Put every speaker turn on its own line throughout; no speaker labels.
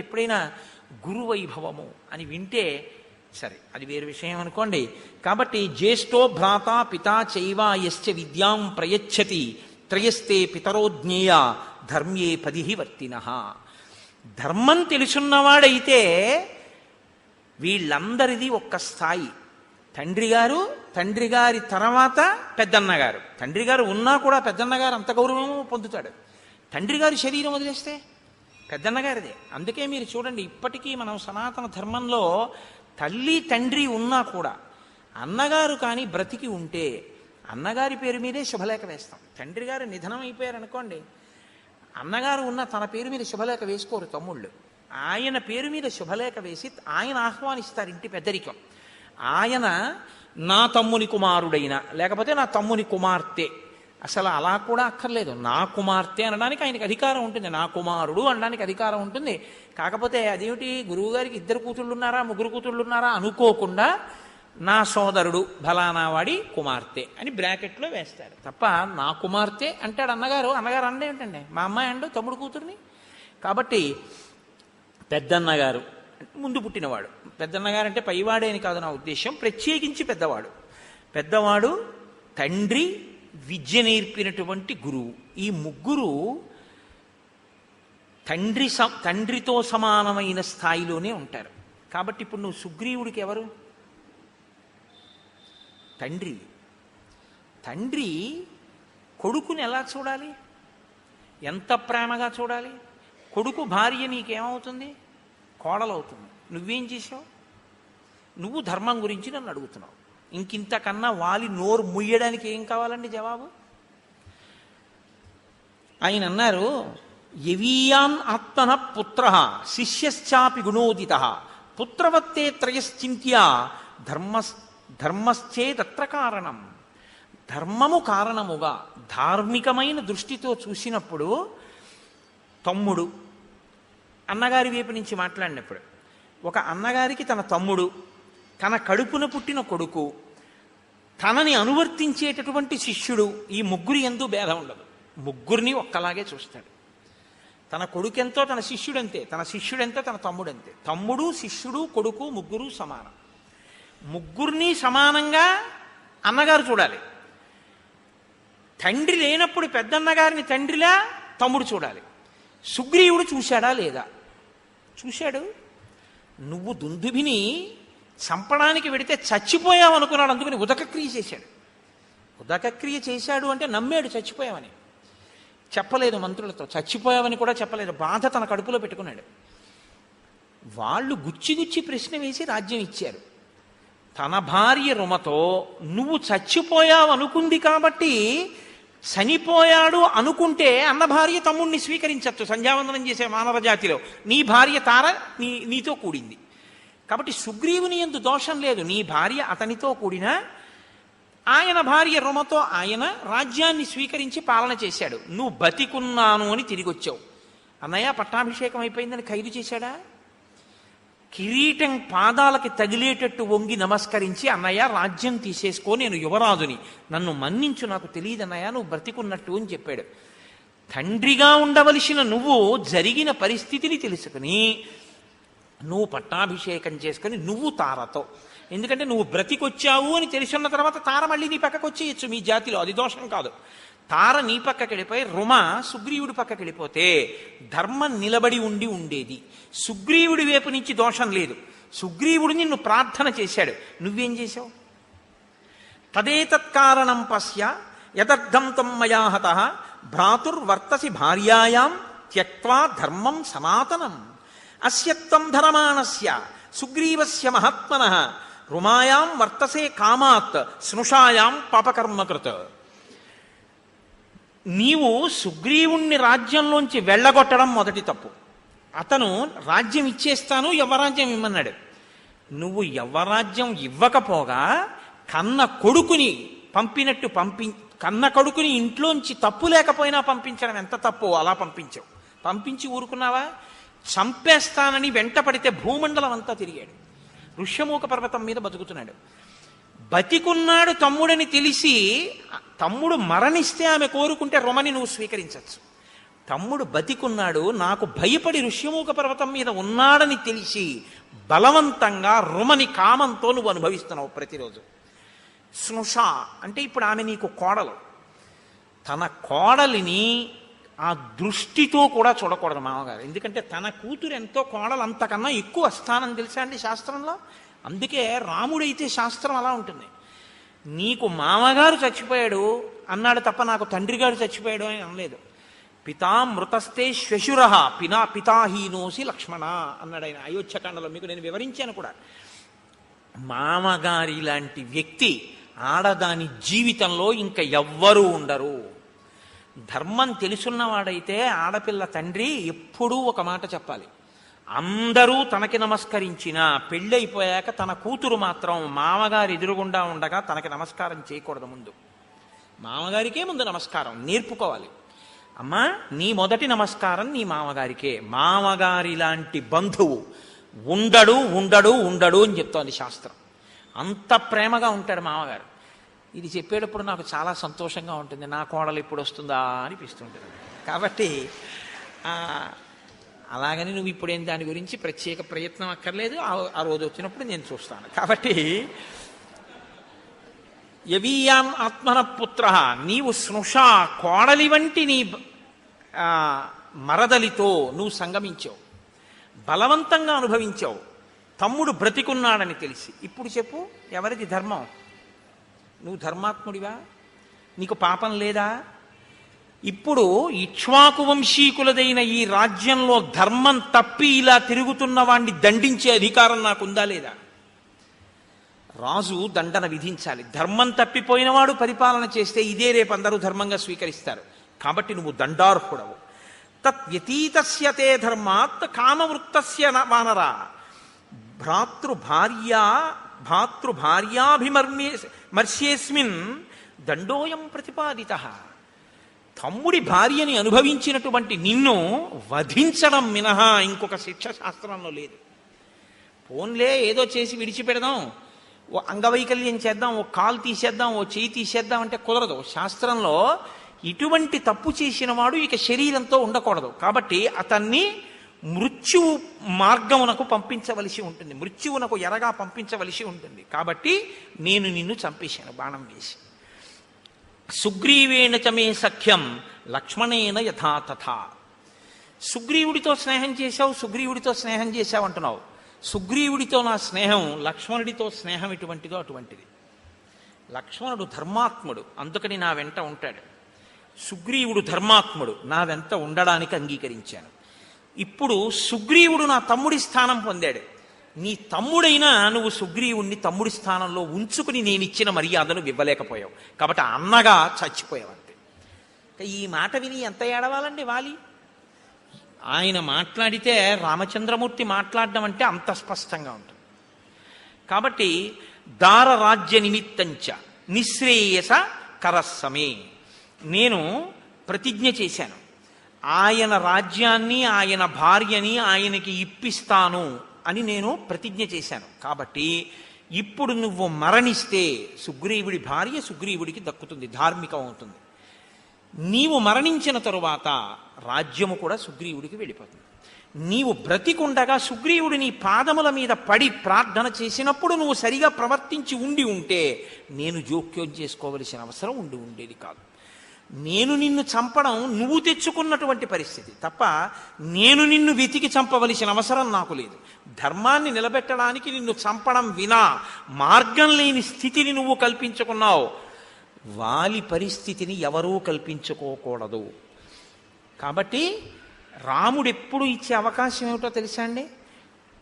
ఎప్పుడైనా గురువైభవము అని వింటే సరే అది వేరు విషయం అనుకోండి. కాబట్టి జ్యేష్ఠో భ్రాత పితా చైవ యశ్చ విద్యాం ప్రయచ్చతి త్రయస్తే పితరో జ్ఞేయ ధర్మ్యే పదిహి వర్తినః. ధర్మం తెలుసున్నవాడైతే వీళ్ళందరిది ఒక్క స్థాయి. తండ్రి గారి తర్వాత పెద్దన్నగారు. తండ్రి గారు ఉన్నా కూడా పెద్దన్నగారు అంత గౌరవము పొందుతాడు. తండ్రి గారి శరీరం వదిలేస్తే పెద్దన్నగారిదే. అందుకే మీరు చూడండి, ఇప్పటికీ మనం సనాతన ధర్మంలో తల్లి తండ్రి ఉన్నా కూడా అన్నగారు కానీ బ్రతికి ఉంటే అన్నగారి పేరు మీదే శుభలేఖ వేస్తాం. తండ్రి గారు నిధనం అయిపోయారనుకోండి, అన్నగారు ఉన్న తన పేరు మీద శుభలేఖ వేసుకోరు తమ్ముళ్ళు. ఆయన పేరు మీద శుభలేఖ వేసి ఆయన ఆహ్వానిస్తారు ఇంటి పెద్దరికం. ఆయన నా తమ్ముని కుమారుడైన, లేకపోతే నా తమ్ముని కుమార్తె, అసలు అలా కూడా అక్కర్లేదు, నా కుమార్తె అనడానికి ఆయనకి అధికారం ఉంటుంది, నా కుమారుడు అనడానికి అధికారం ఉంటుంది. కాకపోతే అదేమిటి గురువుగారికి 2 కూతుళ్ళు ఉన్నారా 3 కూతుళ్ళు ఉన్నారా అనుకోకుండా నా సోదరుడు ఫలానా వాడి కుమార్తె అని బ్రాకెట్లో వేస్తాడు తప్ప నా కుమార్తె అంటాడు అన్నగారు. అన్నగారు అంటే ఏంటండి, మా అమ్మాయి అండు తమ్ముడు కూతుర్ని. కాబట్టి పెద్దన్నగారు ముందు పుట్టినవాడు. పెద్దన్నగారు అంటే పైవాడే అని కాదు నా ఉద్దేశం, ప్రత్యేకించి పెద్దవాడు తండ్రి, విద్య నేర్పినటువంటి గురువు. ఈ ముగ్గురు తండ్రితో సమానమైన స్థాయిలోనే ఉంటారు. కాబట్టి ఇప్పుడు నువ్వు సుగ్రీవుడికి ఎవరు? తండ్రి కొడుకుని ఎలా చూడాలి, ఎంత ప్రేమగా చూడాలి. కొడుకు భార్య నీకేమవుతుంది? కోడలవుతుంది. నువ్వేం చేసావు? నువ్వు ధర్మం గురించి నన్ను అడుగుతున్నావు. ఇంకింతకన్నా వాలి నోరు ముయ్యడానికి ఏం కావాలండి జవాబు? ఆయన అన్నారు, యవీయాన్ ఆత్మన పుత్ర శిష్యశ్చాపి గుణోదిత పుత్రవత్తే త్రయశ్చింత్యా ధర్మశ్చేదత్ర కారణం. ధర్మము కారణముగా ధార్మికమైన దృష్టితో చూసినప్పుడు తమ్ముడు, అన్నగారి వైపు నుంచి మాట్లాడినప్పుడు ఒక అన్నగారికి తన తమ్ముడు, తన కడుపున పుట్టిన కొడుకు, తనని అనువర్తించేటటువంటి శిష్యుడు, ఈ ముగ్గురు ఎందు భేదం ఉండదు. ముగ్గురిని ఒక్కలాగే చూస్తాడు. తన కొడుకెంతో తన శిష్యుడంతే, తన శిష్యుడెంతో తన తమ్ముడంతే. తమ్ముడు, శిష్యుడు, కొడుకు ముగ్గురు సమానం. ముగ్గురిని సమానంగా అన్నగారు చూడాలి. తండ్రి లేనప్పుడు పెద్దన్నగారిని తండ్రిలా తమ్ముడు చూడాలి. సుగ్రీవుడు చూశాడా లేదా? చూశాడు. నువ్వు దుందుభిని చంపడానికి వెడితే చచ్చిపోయావు అనుకున్నాడు, అందుకని ఉదకక్రియ చేశాడు. ఉదకక్రియ చేశాడు అంటే నమ్మాడు చచ్చిపోయావని. చెప్పలేదు మంత్రులతో, చచ్చిపోయావని కూడా చెప్పలేదు. బాధ తన కడుపులో పెట్టుకున్నాడు. వాళ్ళు గుచ్చి ప్రశ్న వేసి రాజ్యం ఇచ్చారు. తన భార్య రుమతో నువ్వు చచ్చిపోయావు అనుకుంది కాబట్టి చనిపోయాడు అనుకుంటే అన్న భార్య తమ్ముడిని స్వీకరించచ్చు. సంధ్యావందనం చేసే మానవ జాతిలో నీ భార్య తార నీతో కూడింది కాబట్టి సుగ్రీవుని యందు దోషం లేదు. నీ భార్య అతనితో కూడిన ఆయన భార్య రుమతో ఆయన రాజ్యాన్ని స్వీకరించి పాలన చేశాడు. నువ్వు బతికున్నాను అని తిరిగి వచ్చావు. అన్నయ్య పట్టాభిషేకం అయిపోయిందని ఖైదు చేశాడా? కిరీటం పాదాలకి తగిలేటట్టు వంగి నమస్కరించి, అన్నయ్య రాజ్యం తీసేసుకో, నేను యువరాజుని, నన్ను మన్నించు, నాకు తెలియదన్నయ్య నువ్వు బ్రతికున్నట్టు అని చెప్పాడు. తండ్రిగా ఉండవలసిన నువ్వు జరిగిన పరిస్థితిని తెలుసుకుని నువ్వు పట్టాభిషేకం చేసుకుని నువ్వు తారతో, ఎందుకంటే నువ్వు బ్రతికొచ్చావు అని తెలుసున్న తర్వాత తార మళ్ళీ నీ పక్కకు వచ్చేయచ్చు. మీ జాతిలో అది దోషం కాదు. తార నీ పక్కకి వెళ్ళిపోయి రుమ సుగ్రీవుడి పక్కకి వెళ్ళిపోతే ధర్మం నిలబడి ఉండేది. సుగ్రీవుడి వైపు నుంచి దోషం లేదు. సుగ్రీవుడు నిన్ను ప్రార్థన చేశాడు, నువ్వేం చేశావు? తదేతత్కారణం పశ్య యదర్థం తం మయా హతః భ్రాతుర్వర్తసి భార్యాయాం త్యక్త్వా ధర్మం సనాతనం అస్యత్వం ధరమాణస్య సుగ్రీవస్య మహాత్మనః రుమాయాం వర్తసే కామాత్ స్నుషాయాం పాపకర్మకృత్. నీవు సుగ్రీవుణ్ణి రాజ్యంలోంచి వెళ్ళగొట్టడం మొదటి తప్పు. అతను రాజ్యం ఇచ్చేస్తాను యవ్వరాజ్యం ఇమ్మన్నాడు. నువ్వు యవ్వరాజ్యం ఇవ్వకపోగా కన్న కొడుకుని పంపినట్టు కన్న కొడుకుని ఇంట్లోంచి తప్పు లేకపోయినా పంపించడం ఎంత తప్పు అలా పంపించావు. పంపించి ఊరుకున్నావా? చంపేస్తానని వెంట పడితే భూమండలం అంతా తిరిగాడు. ఋష్యమూక పర్వతం మీద బతుకుతున్నాడు. బతికున్నాడు తమ్ముడని తెలిసి తమ్ముడు మరణిస్తే ఆమె కోరుకుంటే రుమని నువ్వు స్వీకరించవచ్చు. తమ్ముడు బతికున్నాడు, నాకు భయపడి ఋష్యమూక పర్వతం మీద ఉన్నాడని తెలిసి బలవంతంగా రుమని కామంతో నువ్వు అనుభవిస్తున్నావు ప్రతిరోజు. స్నుష అంటే ఇప్పుడు ఆమె నీకు కోడలు. తన కోడలిని ఆ దృష్టితో కూడా చూడకూడదు మామగారు. ఎందుకంటే తన కూతురు ఎంతో కోడలు అంతకన్నా ఎక్కువ స్థానం తెలుసా అండి శాస్త్రంలో. అందుకే రాముడైతే శాస్త్రం అలా ఉంటుంది. నీకు మామగారు చచ్చిపోయాడు అన్నాడు తప్ప నాకు తండ్రి గారు చచ్చిపోయాడు అని అనలేదు. పితామృతస్తే శ్వశుర పితాహీనోసి లక్ష్మణ అన్నాడు ఆయన అయోధ్యకాండలో. మీకు నేను వివరించాను కూడా. మామగారి లాంటి వ్యక్తి ఆడదాని జీవితంలో ఇంకా ఎవ్వరూ ఉండరు. ధర్మం తెలుసున్నవాడైతే ఆడపిల్ల తండ్రి ఎప్పుడూ ఒక మాట చెప్పాలి. అందరూ తనకి నమస్కరించినా పెళ్ళైపోయాక తన కూతురు మాత్రం మామగారు ఎదురుగుండా ఉండగా తనకి నమస్కారం చేయకూడదు. ముందు మామగారికే ముందు నమస్కారం నేర్పుకోవాలి. అమ్మా, నీ మొదటి నమస్కారం నీ మామగారికే. మామగారి లాంటి బంధువు ఉండడు ఉండడు ఉండడు అని చెప్తోంది శాస్త్రం. అంత ప్రేమగా ఉంటాడు మామగారు. ఇది చెప్పేటప్పుడు నాకు చాలా సంతోషంగా ఉంటుంది. నా కోడలు ఎప్పుడు వస్తుందా అనిపిస్తుంటుంది. కాబట్టి అలాగని నువ్వు ఇప్పుడేం దాని గురించి ప్రత్యేక ప్రయత్నం అక్కర్లేదు. ఆ రోజు వచ్చినప్పుడు నేను చూస్తాను. కాబట్టి యవీయాం ఆత్మన పుత్ర, నీవు స్నుష కోడలి వంటి నీ మరదలితో నువ్వు సంగమించావు, బలవంతంగా అనుభవించావు. తమ్ముడు బ్రతికున్నాడని తెలిసి. ఇప్పుడు చెప్పు, ఎవరిది ధర్మం? నువ్వు ధర్మాత్ముడివా? నీకు పాపం లేదా? ఇప్పుడు ఇక్ష్వాకు వంశీకులదైన ఈ రాజ్యంలో ధర్మం తప్పి ఇలా తిరుగుతున్న వాణ్ణి దండించే అధికారం నాకుందా లేదా? రాజు దండన విధించాలి. ధర్మం తప్పిపోయినవాడు పరిపాలన చేస్తే ఇదే రేపు అందరూ ధర్మంగా స్వీకరిస్తారు. కాబట్టి నువ్వు దండార్హుడవు. తత్ వ్యతీతస్య తే ధర్మాత్ కామవృత్తస్య వానరా భ్రాతృభార్యాభిమర్శ్యేస్మిన్ దండోయం ప్రతిపాదితః. తమ్ముడి భార్యని అనుభవించినటువంటి నిన్ను వధించడం మినహా ఇంకొక శిక్ష శాస్త్రంలో లేదు. పోన్లే ఏదో చేసి విడిచిపెడదాం, ఓ అంగవైకల్యం చేద్దాం, ఓ కాలు తీసేద్దాం, ఓ చేయి తీసేద్దాం అంటే కుదరదు. శాస్త్రంలో ఇటువంటి తప్పు చేసిన వాడు ఇక శరీరంతో ఉండకూడదు. కాబట్టి అతన్ని మృత్యువు మార్గమునకు పంపించవలసి ఉంటుంది, మృత్యువునకు ఎరగా పంపించవలసి ఉంటుంది. కాబట్టి నేను నిన్ను చంపేశాను బాణం వేసి. సుగ్రీవేణ చమే సఖ్యం లక్ష్మణేన యథాతథా. సుగ్రీవుడితో స్నేహం చేశావు, సుగ్రీవుడితో స్నేహం చేశావు అంటున్నావు. సుగ్రీవుడితో నా స్నేహం, లక్ష్మణుడితో స్నేహం ఎటువంటిదో అటువంటిది. లక్ష్మణుడు ధర్మాత్ముడు, అందుకని నా వెంట ఉంటాడు. సుగ్రీవుడు ధర్మాత్ముడు, నా వెంట ఉండడానికి అంగీకరించాను. ఇప్పుడు సుగ్రీవుడు నా తమ్ముడి స్థానం పొందాడు. నీ తమ్ముడైనా నువ్వు సుగ్రీవుణ్ణి తమ్ముడి స్థానంలో ఉంచుకుని నేనిచ్చిన మర్యాదను ఇవ్వలేకపోయావు. కాబట్టి అన్నగా చచ్చిపోయావంతే. ఈ మాట విని ఎంత ఏడవాలండి వాలి. ఆయన మాట్లాడితే రామచంద్రమూర్తి మాట్లాడడం అంటే అంత స్పష్టంగా ఉంటుంది. కాబట్టి దారరాజ్య నిమిత్తంచ నిశ్రేయస కరస్సమే, నేను ప్రతిజ్ఞ చేశాను, ఆయన రాజ్యాన్ని ఆయన భార్యని ఆయనకి ఇప్పిస్తాను అని నేను ప్రతిజ్ఞ చేశాను. కాబట్టి ఇప్పుడు నువ్వు మరణిస్తే సుగ్రీవుడి భార్య సుగ్రీవుడికి దక్కుతుంది, ధార్మికం అవుతుంది. నీవు మరణించిన తరువాత రాజ్యము కూడా సుగ్రీవుడికి వెళ్ళిపోతుంది. నీవు బ్రతికుండగా సుగ్రీవుడు నీ పాదముల మీద పడి ప్రార్థన చేసినప్పుడు నువ్వు సరిగా ప్రవర్తించి ఉంటే నేను జోక్యం చేసుకోవలసిన అవసరం ఉండేది కాదు. నేను నిన్ను చంపడం నువ్వు తెచ్చుకున్నటువంటి పరిస్థితి తప్ప నేను నిన్ను వెతికి చంపవలసిన అవసరం నాకు లేదు. ధర్మాన్ని నిలబెట్టడానికి నిన్ను చంపడం వినా మార్గం లేని స్థితిని నువ్వు కల్పించుకున్నావు. వాలి పరిస్థితిని ఎవరూ కల్పించుకోకూడదు. కాబట్టి రాముడు ఎప్పుడు ఇచ్చే అవకాశం ఏమిటో తెలుసా అండి?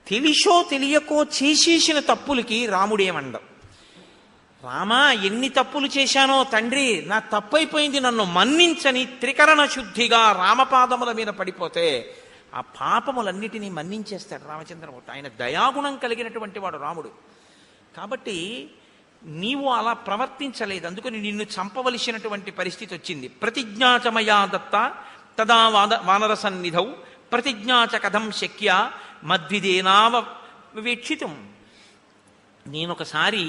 తెలిసో తెలియకో చేసేసిన తప్పులకి రాముడేమండం, రామా ఎన్ని తప్పులు చేశానో తండ్రి, నా తప్పైపోయింది, నన్ను మన్నించని త్రికరణ శుద్ధిగా రామపాదముల మీద పడిపోతే ఆ పాపములన్నిటినీ మన్నించేస్తాడు రామచంద్రమూర్తి. ఆయన దయాగుణం కలిగినటువంటి వాడు రాముడు. కాబట్టి నీవు అలా ప్రవర్తించలేదు, అందుకని నిన్ను చంపవలసినటువంటి పరిస్థితి వచ్చింది. ప్రతిజ్ఞాచమయా దత్త తదా వానర సన్నిధౌ ప్రతిజ్ఞాచ కథం శక్య మద్విదేనావ వివేక్షితం. నేనొకసారి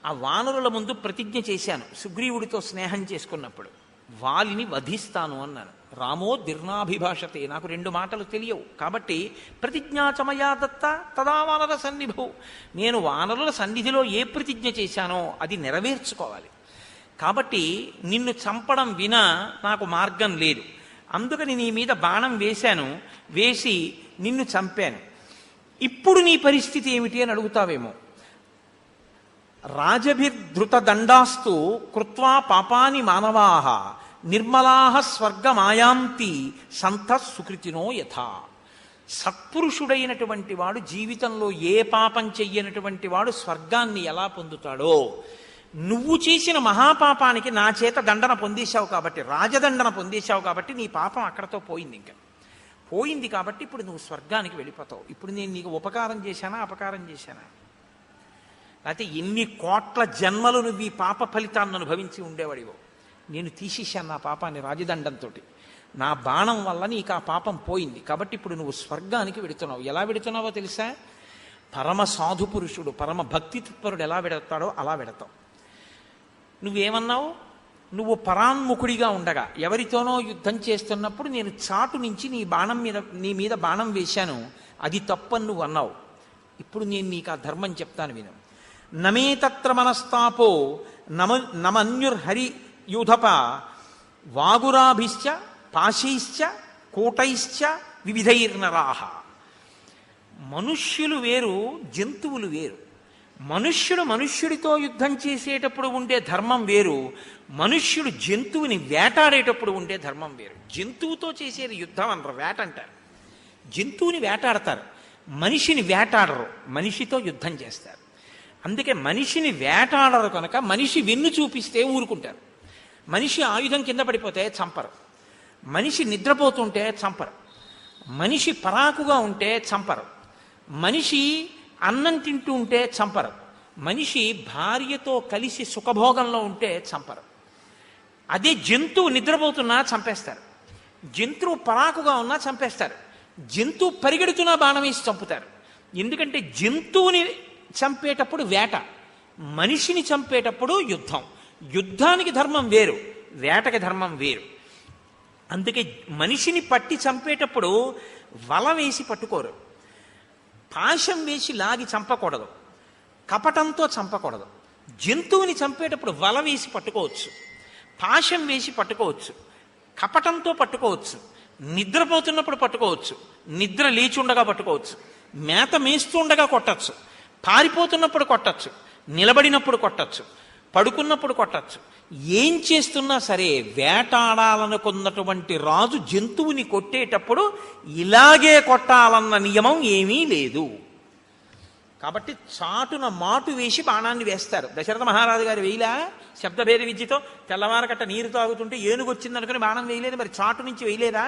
ఆ వానరుల ముందు ప్రతిజ్ఞ చేశాను సుగ్రీవుడితో స్నేహం చేసుకున్నప్పుడు. వాలిని వధిస్తాను అన్నాను. రామో దీర్ణాభిభాషతే, నాకు 2 మాటలు తెలియవు కాబట్టి ప్రతిజ్ఞాచమయా దత్త తదా వానర సన్నిభౌ, నేను వానరుల సన్నిధిలో ఏ ప్రతిజ్ఞ చేశానో అది నెరవేర్చుకోవాలి. కాబట్టి నిన్ను చంపడం వినా నాకు మార్గం లేదు. అందుకని నీ మీద బాణం వేశాను, వేసి నిన్ను చంపాను. ఇప్పుడు నీ పరిస్థితి ఏమిటి అని అడుగుతావేమో. రాజభిర్ధృత దండాస్తు కృత్వా పాపాని మానవాహ నిర్మలాహ స్వర్గమాయాంతి సంత సుకృతినో యథా. సత్పురుషుడైనటువంటి వాడు జీవితంలో ఏ పాపం చెయ్యనటువంటి వాడు స్వర్గాన్ని ఎలా పొందుతాడో, నువ్వు చేసిన మహాపాపానికి నా చేత దండన పొందేశావు కాబట్టి, రాజదండన పొందేశావు కాబట్టి నీ పాపం అక్కడతో పోయింది. ఇంకా పోయింది కాబట్టి ఇప్పుడు నువ్వు స్వర్గానికి వెళ్ళిపోతావు. ఇప్పుడు నేను నీకు ఉపకారం చేశానా అపకారం చేశానా? అయితే ఎన్ని కోట్ల జన్మలు నువ్వు ఈ పాప ఫలితాన్ని అనుభవించి ఉండేవాడివో. నేను తీసేశాను నా పాపాన్ని రాజదండంతో. నా బాణం వల్ల నీకు ఆ పాపం పోయింది కాబట్టి ఇప్పుడు నువ్వు స్వర్గానికి వెడుతున్నావు. ఎలా వెడుతున్నావో తెలుసా? పరమ సాధు పురుషుడు, పరమ భక్తి తత్పరుడు ఎలా వెడతాడో అలా వెడతావు. నువ్వేమన్నావు? నువ్వు పరాన్ముఖుడిగా ఉండగా ఎవరితోనో యుద్ధం చేస్తున్నప్పుడు నేను చాటు నుంచి నీ మీద బాణం వేశాను, అది తప్పని నువ్వు అన్నావు. ఇప్పుడు నేను నీకు ఆ ధర్మం చెప్తాను విను. నమే తత్ర మనస్తాపో నమన్యుర్హరి యూధప వాగురాభిశ్చ పాశైశ్చ కూటైశ్చ వివిధైర్నరాహ. మనుష్యులు వేరు, జంతువులు వేరు. మనుష్యుడు మనుష్యుడితో యుద్ధం చేసేటప్పుడు ఉండే ధర్మం వేరు, మనుష్యుడు జంతువుని వేటాడేటప్పుడు ఉండే ధర్మం వేరు. జంతువుతో చేసేది యుద్ధం అనరు, వేట అంటారు. జంతువుని వేటాడతారు, మనిషిని వేటాడరు, మనిషితో యుద్ధం చేస్తారు. అందుకే మనిషిని వేటాడరు కనుక మనిషి వెన్ను చూపిస్తే ఊరుకుంటారు. మనిషి ఆయుధం కింద పడిపోతే చంపరు, మనిషి నిద్రపోతుంటే చంపరు, మనిషి పరాకుగా ఉంటే చంపరు, మనిషి అన్నం తింటూ ఉంటే చంపరు, మనిషి భార్యతో కలిసి సుఖభోగంలో ఉంటే చంపరు. అదే జంతువు నిద్రపోతున్నా చంపేస్తారు, జంతువు పరాకుగా ఉన్నా చంపేస్తారు, జంతువు పరిగెడుతున్నా బాణం వేసి చంపుతారు. ఎందుకంటే జంతువుని చంపేటప్పుడు వేట, మనిషిని చంపేటప్పుడు యుద్ధం. యుద్ధానికి ధర్మం వేరు, వేటకి ధర్మం వేరు. అందుకే మనిషిని పట్టి చంపేటప్పుడు వల వేసి పట్టుకోరు, పాశం వేసి లాగి చంపకూడదు, కపటంతో చంపకూడదు. జంతువుని చంపేటప్పుడు వల వేసి పట్టుకోవచ్చు, పాశం వేసి పట్టుకోవచ్చు, కపటంతో పట్టుకోవచ్చు, నిద్రపోతున్నప్పుడు పట్టుకోవచ్చు, నిద్ర లేచుండగా పట్టుకోవచ్చు, మేత మేస్తుండగా కొట్టచ్చు, పారిపోతున్నప్పుడు కొట్టచ్చు, నిలబడినప్పుడు కొట్టచ్చు, పడుకున్నప్పుడు కొట్టచ్చు. ఏం చేస్తున్నా సరే వేటాడాలనుకున్నటువంటి రాజు జంతువుని కొట్టేటప్పుడు ఇలాగే కొట్టాలన్న నియమం ఏమీ లేదు. కాబట్టి చాటున మాటు వేసి బాణాన్ని వేస్తారు. దశరథ మహారాజు గారు వేయలా శబ్దభేద విద్యతో? తెల్లవారకట్ట నీరు తాగుతుంటే ఏనుగు వచ్చిందనుకుని బాణం వేయలేదు, మరి చాటు నుంచి వేయలేదా?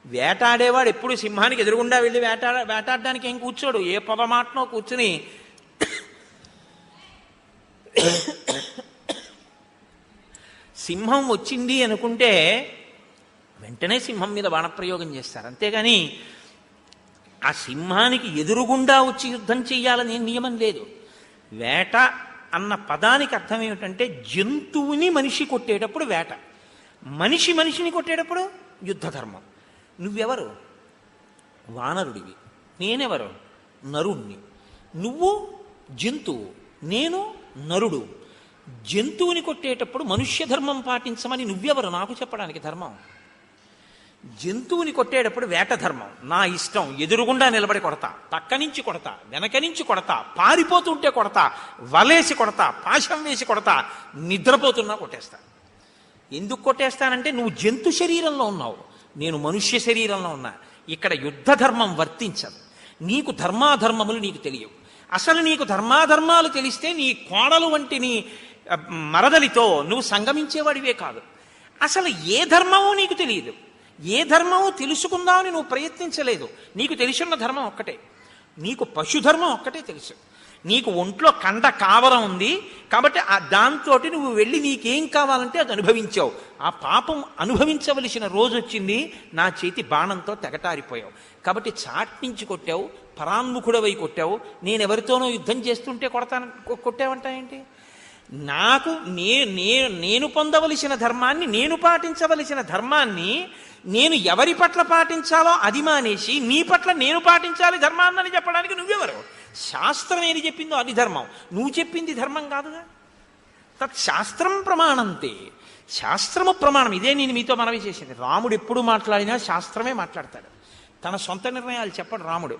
వేటాడేవాడు ఎప్పుడు సింహానికి ఎదురుగుండా వెళ్ళి వేటాడడానికి ఏం కూర్చోడు, ఏ పొదమాటనో కూర్చుని సింహం వచ్చింది అనుకుంటే వెంటనే సింహం మీద బాణప్రయోగం చేస్తారు. అంతేగాని ఆ సింహానికి ఎదురుగుండా వచ్చి యుద్ధం చెయ్యాలని నియమం లేదు. వేట అన్న పదానికి అర్థం ఏమిటంటే జంతువుని మనిషి కొట్టేటప్పుడు వేట, మనిషి మనిషిని కొట్టేటప్పుడు యుద్ధ ధర్మం. నువ్వెవరు? వానరుడివి, నేనెవరు? నరుణ్ణి. నువ్వు జంతువు, నేను నరుడు. జంతువుని కొట్టేటప్పుడు మనుష్య ధర్మం పాటించమని నువ్వెవరు నాకు చెప్పడానికి ధర్మం? జంతువుని కొట్టేటప్పుడు వేట ధర్మం, నా ఇష్టం. ఎదురుగుండా నిలబడి కొడతా, పక్క నుంచి కొడతా, వెనక నుంచి కొడతా, పారిపోతుంటే కొడతా, వలేసి కొడతా, పాశం వేసి కొడతా, నిద్రపోతున్నా కొట్టేస్తా. ఎందుకు కొట్టేస్తానంటే నువ్వు జంతు శరీరంలో ఉన్నావు, నేను మనుష్య శరీరంలో ఉన్నా. ఇక్కడ యుద్ధ ధర్మం వర్తించదు. నీకు ధర్మాధర్మములు నీకు తెలియవు. అసలు నీకు ధర్మాధర్మాలు తెలిస్తే నీ కోడలు వంటి నీ మరదలితో నువ్వు సంగమించేవాడివే కాదు. అసలు ఏ ధర్మమో నీకు తెలియదు, ఏ ధర్మమో తెలుసుకుందామని నువ్వు ప్రయత్నించలేదు. నీకు తెలిసిన ధర్మం ఒక్కటే, నీకు పశుధర్మం ఒక్కటే తెలుసు. నీకు ఒంట్లో కండ కావరం ఉంది కాబట్టి దాంతో నువ్వు వెళ్ళి నీకేం కావాలంటే అది అనుభవించావు. ఆ పాపం అనుభవించవలసిన రోజు వచ్చింది, నా చేతి బాణంతో తెగటారిపోయావు. కాబట్టి చాట్నించి కొట్టావు, పరాన్ముఖుడవై కొట్టావు. నేనెవరితోనో యుద్ధం చేస్తుంటే కొట్టావంటా ఏంటి? నాకు నేను పొందవలసిన ధర్మాన్ని, నేను పాటించవలసిన ధర్మాన్ని నేను ఎవరి పట్ల పాటించాలో అది మానేసి నీ పట్ల నేను పాటించాలి ధర్మాన్ని చెప్పడానికి నువ్వెవరు? శాస్త్రం ఏది చెప్పిందో అది ధర్మం, నువ్వు చెప్పింది ధర్మం కాదుగా. తత్ శాస్త్రం ప్రమాణంతే, శాస్త్రము ప్రమాణం. ఇదే నేను మీతో మనవి చేసింది. రాముడు ఎప్పుడు మాట్లాడినా శాస్త్రమే మాట్లాడతాడు, తన సొంత నిర్ణయాలు చెప్పడు రాముడు.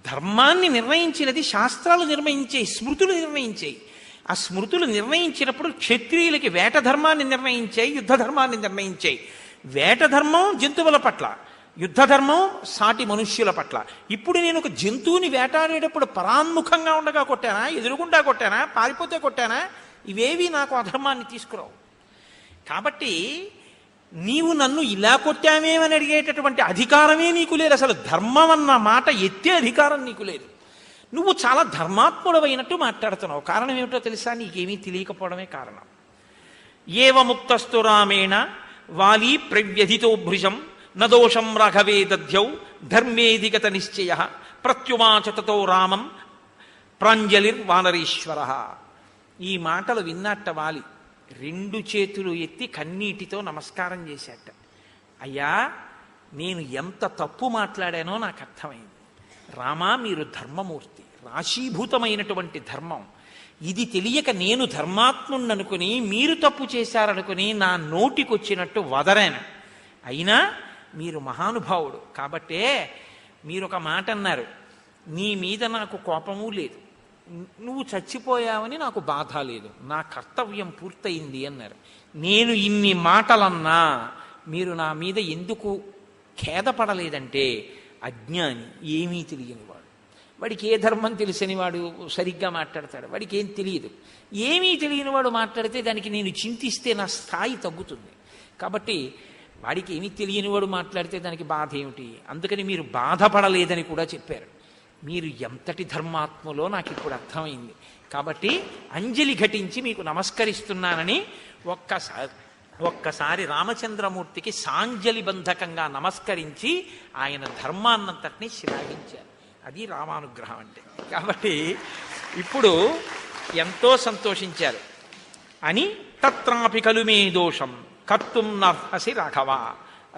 ధర్మాన్ని నిర్ణయించినది శాస్త్రాలు నిర్ణయించేయి, స్మృతులు నిర్ణయించేయి. ఆ స్మృతులు నిర్ణయించినప్పుడు క్షత్రియులకి వేట ధర్మాన్ని నిర్ణయించాయి, యుద్ధ ధర్మాన్ని నిర్ణయించాయి. వేట ధర్మం జంతువుల పట్ల, యుద్ధ ధర్మం సాటి మనుష్యుల పట్ల. ఇప్పుడు నేను ఒక జంతువుని వేటాడేటప్పుడు పరాన్ముఖంగా ఉండగా కొట్టానా, ఎదురుగుండా కొట్టానా, పారిపోతే కొట్టానా? ఇవేవి నాకు అధర్మాన్ని తీసుకురావు. కాబట్టి నీవు నన్ను ఇలా కొట్టామేమని అడిగేటటువంటి అధికారమే నీకు లేదు. అసలు ధర్మం అన్న మాట ఎత్తే అధికారం నీకు లేదు. నువ్వు చాలా ధర్మాత్ముడవైనట్టు మాట్లాడుతున్నావు. కారణం ఏమిటో తెలుసా? నీకేమీ తెలియకపోవడమే కారణం. ఏవ ముక్తస్తు రామేణ వాలి ప్రవ్యధితో భృజం నదోషం రాఘవే దధ్యౌ ధర్మేధిగత నిశ్చయ ప్రత్యువాచ తతో రామం ప్రాంజలిర్వానరీశ్వర. ఈ మాటలు విన్నట్ట వాలి 2 చేతులు ఎత్తి కన్నీటితో నమస్కారం చేశాట. అయ్యా, నేను ఎంత తప్పు మాట్లాడానో నాకు అర్థమైంది. రామా, మీరు ధర్మమూర్తి, రాశీభూతమైనటువంటి ధర్మం. ఇది తెలియక నేను ధర్మాత్ముణ్ణనుకుని మీరు తప్పు చేశారనుకుని నా నోటికొచ్చినట్టు వదరాను. అయినా మీరు మహానుభావుడు కాబట్టే మీరు ఒక మాట అన్నారు, నీ మీద నాకు కోపము లేదు, నువ్వు చచ్చిపోయావని నాకు బాధ లేదు, నా కర్తవ్యం పూర్తయింది అన్నారు. నేను ఇన్ని మాటలన్నా మీరు నా మీద ఎందుకు ఖేదపడలేదంటే, అజ్ఞాని, ఏమీ తెలియనివాడు. వాడికి ఏ ధర్మం తెలిసని వాడు సరిగ్గా మాట్లాడతాడు, వాడికి ఏం తెలియదు. ఏమీ తెలియనివాడు మాట్లాడితే దానికి నేను చింతిస్తే నా స్థాయి తగ్గుతుంది. కాబట్టి వాడికి ఏమీ తెలియనివాడు మాట్లాడితే దానికి బాధ ఏమిటి? అందుకని మీరు బాధపడలేదని కూడా చెప్పారు. మీరు ఎంతటి ధర్మాత్మలో నాకు ఇప్పుడు అర్థమైంది. కాబట్టి అంజలి ఘటించి మీకు నమస్కరిస్తున్నానని ఒక్కసారి రామచంద్రమూర్తికి సాంజలి బంధకంగా నమస్కరించి ఆయన ధర్మాన్నంతటినీ శ్లాఘించారు. అది రామానుగ్రహం అంటే. కాబట్టి ఇప్పుడు ఎంతో సంతోషించారు. అని తత్రాపి కలు మే దోషం కర్తుం నర్హసి రాఘవ.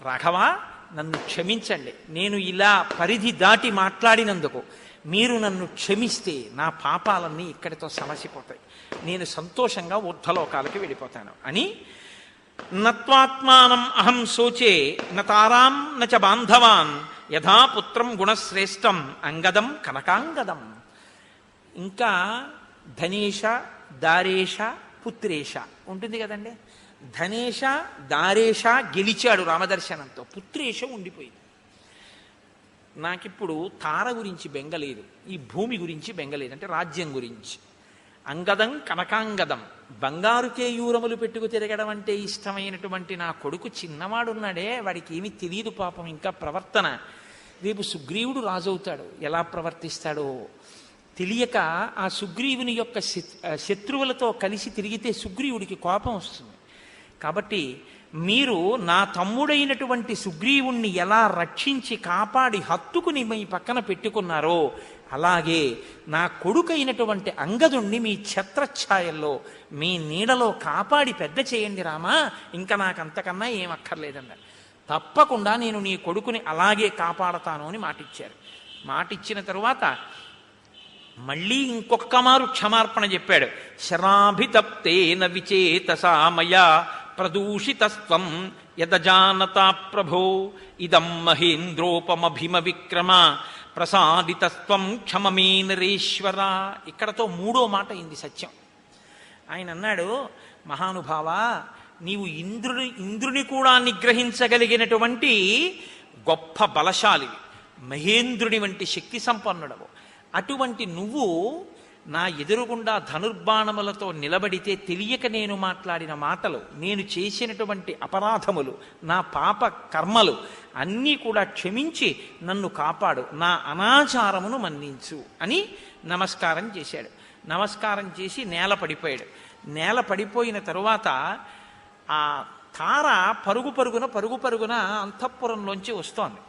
రాఘవ, నన్ను క్షమించండి. నేను ఇలా పరిధి దాటి మాట్లాడినందుకు మీరు నన్ను క్షమిస్తే నా పాపాలన్నీ ఇక్కడితో సమసిపోతాయి, నేను సంతోషంగా ఊర్ధ్వలోకాలకి వెళ్ళిపోతాను అని. నత్వాత్మానం అహం శోచే నతారాం నచ బాంధవాన్ యథా పుత్రం గుణశ్రేష్టం అంగదం కనకాంగదం. ఇంకా ధనేష, దారేష, పుత్రేష ఉంటుంది కదండి. ధనేష, దారేష గెలిచాడు రామదర్శనంతో, పుత్రేష ఉండిపోయింది. నాకిప్పుడు తార గురించి బెంగలేదు, ఈ భూమి గురించి బెంగలేదు, అంటే రాజ్యం గురించి. అంగదం కనకాంగదం, బంగారు కేయూరములు పెట్టుకు తిరగడం అంటే ఇష్టమైనటువంటి నా కొడుకు చిన్నవాడున్నాడే, వాడికి ఏమీ తెలియదు పాపం ఇంకా ప్రవర్తన. రేపు సుగ్రీవుడు రాజవుతాడు, ఎలా ప్రవర్తిస్తాడో తెలియక ఆ సుగ్రీవుని యొక్క శత్రువులతో కలిసి తిరిగితే సుగ్రీవుడికి కోపం వస్తుంది. కాబట్టి మీరు నా తమ్ముడైనటువంటి సుగ్రీవుణ్ణి ఎలా రక్షించి కాపాడి హత్తుకుని మీ పక్కన పెట్టుకున్నారో అలాగే నా కొడుకైనటువంటి అంగదుణ్ణి మీ ఛత్రఛాయల్లో మీ నీడలో కాపాడి పెద్ద చేయండి రామా, ఇంకా నాకు అంతకన్నా ఏం అక్కర్లేదన్నారు. తప్పకుండా నేను నీ కొడుకుని అలాగే కాపాడతాను అని మాటిచ్చారు. మాటిచ్చిన తరువాత మళ్ళీ ఇంకొక మారు క్షమార్పణ చెప్పాడు. శరాభితప్తేన విచేతసా మయా ప్రదూషితస్త్వం యదజానతా ప్రభో ఇదం మహేంద్రోపమభిమ విక్రమ ప్రసాదితస్త్వం క్షమమే నరేశ్వర. ఇక్కడతో 3వ మాట అయింది సత్యం. ఆయన అన్నాడు, మహానుభావ, నీవు ఇంద్రుని కూడా నిగ్రహించగలిగినటువంటి గొప్ప బలశాలివి, మహేంద్రుని వంటి శక్తి సంపన్నుడవు. అటువంటి నువ్వు నా ఎదురుగుండా ధనుర్బాణములతో నిలబడితే తెలియక నేను మాట్లాడిన మాటలు, నేను చేసినటువంటి అపరాధములు, నా పాప కర్మలు అన్నీ కూడా క్షమించి నన్ను కాపాడు, నా అనాచారమును మన్నించు అని నమస్కారం చేశాడు. నమస్కారం చేసి నేల పడిపోయాడు. నేల పడిపోయిన తరువాత ఆ తార పరుగు పరుగున అంతఃపురంలోంచి వస్తోంది.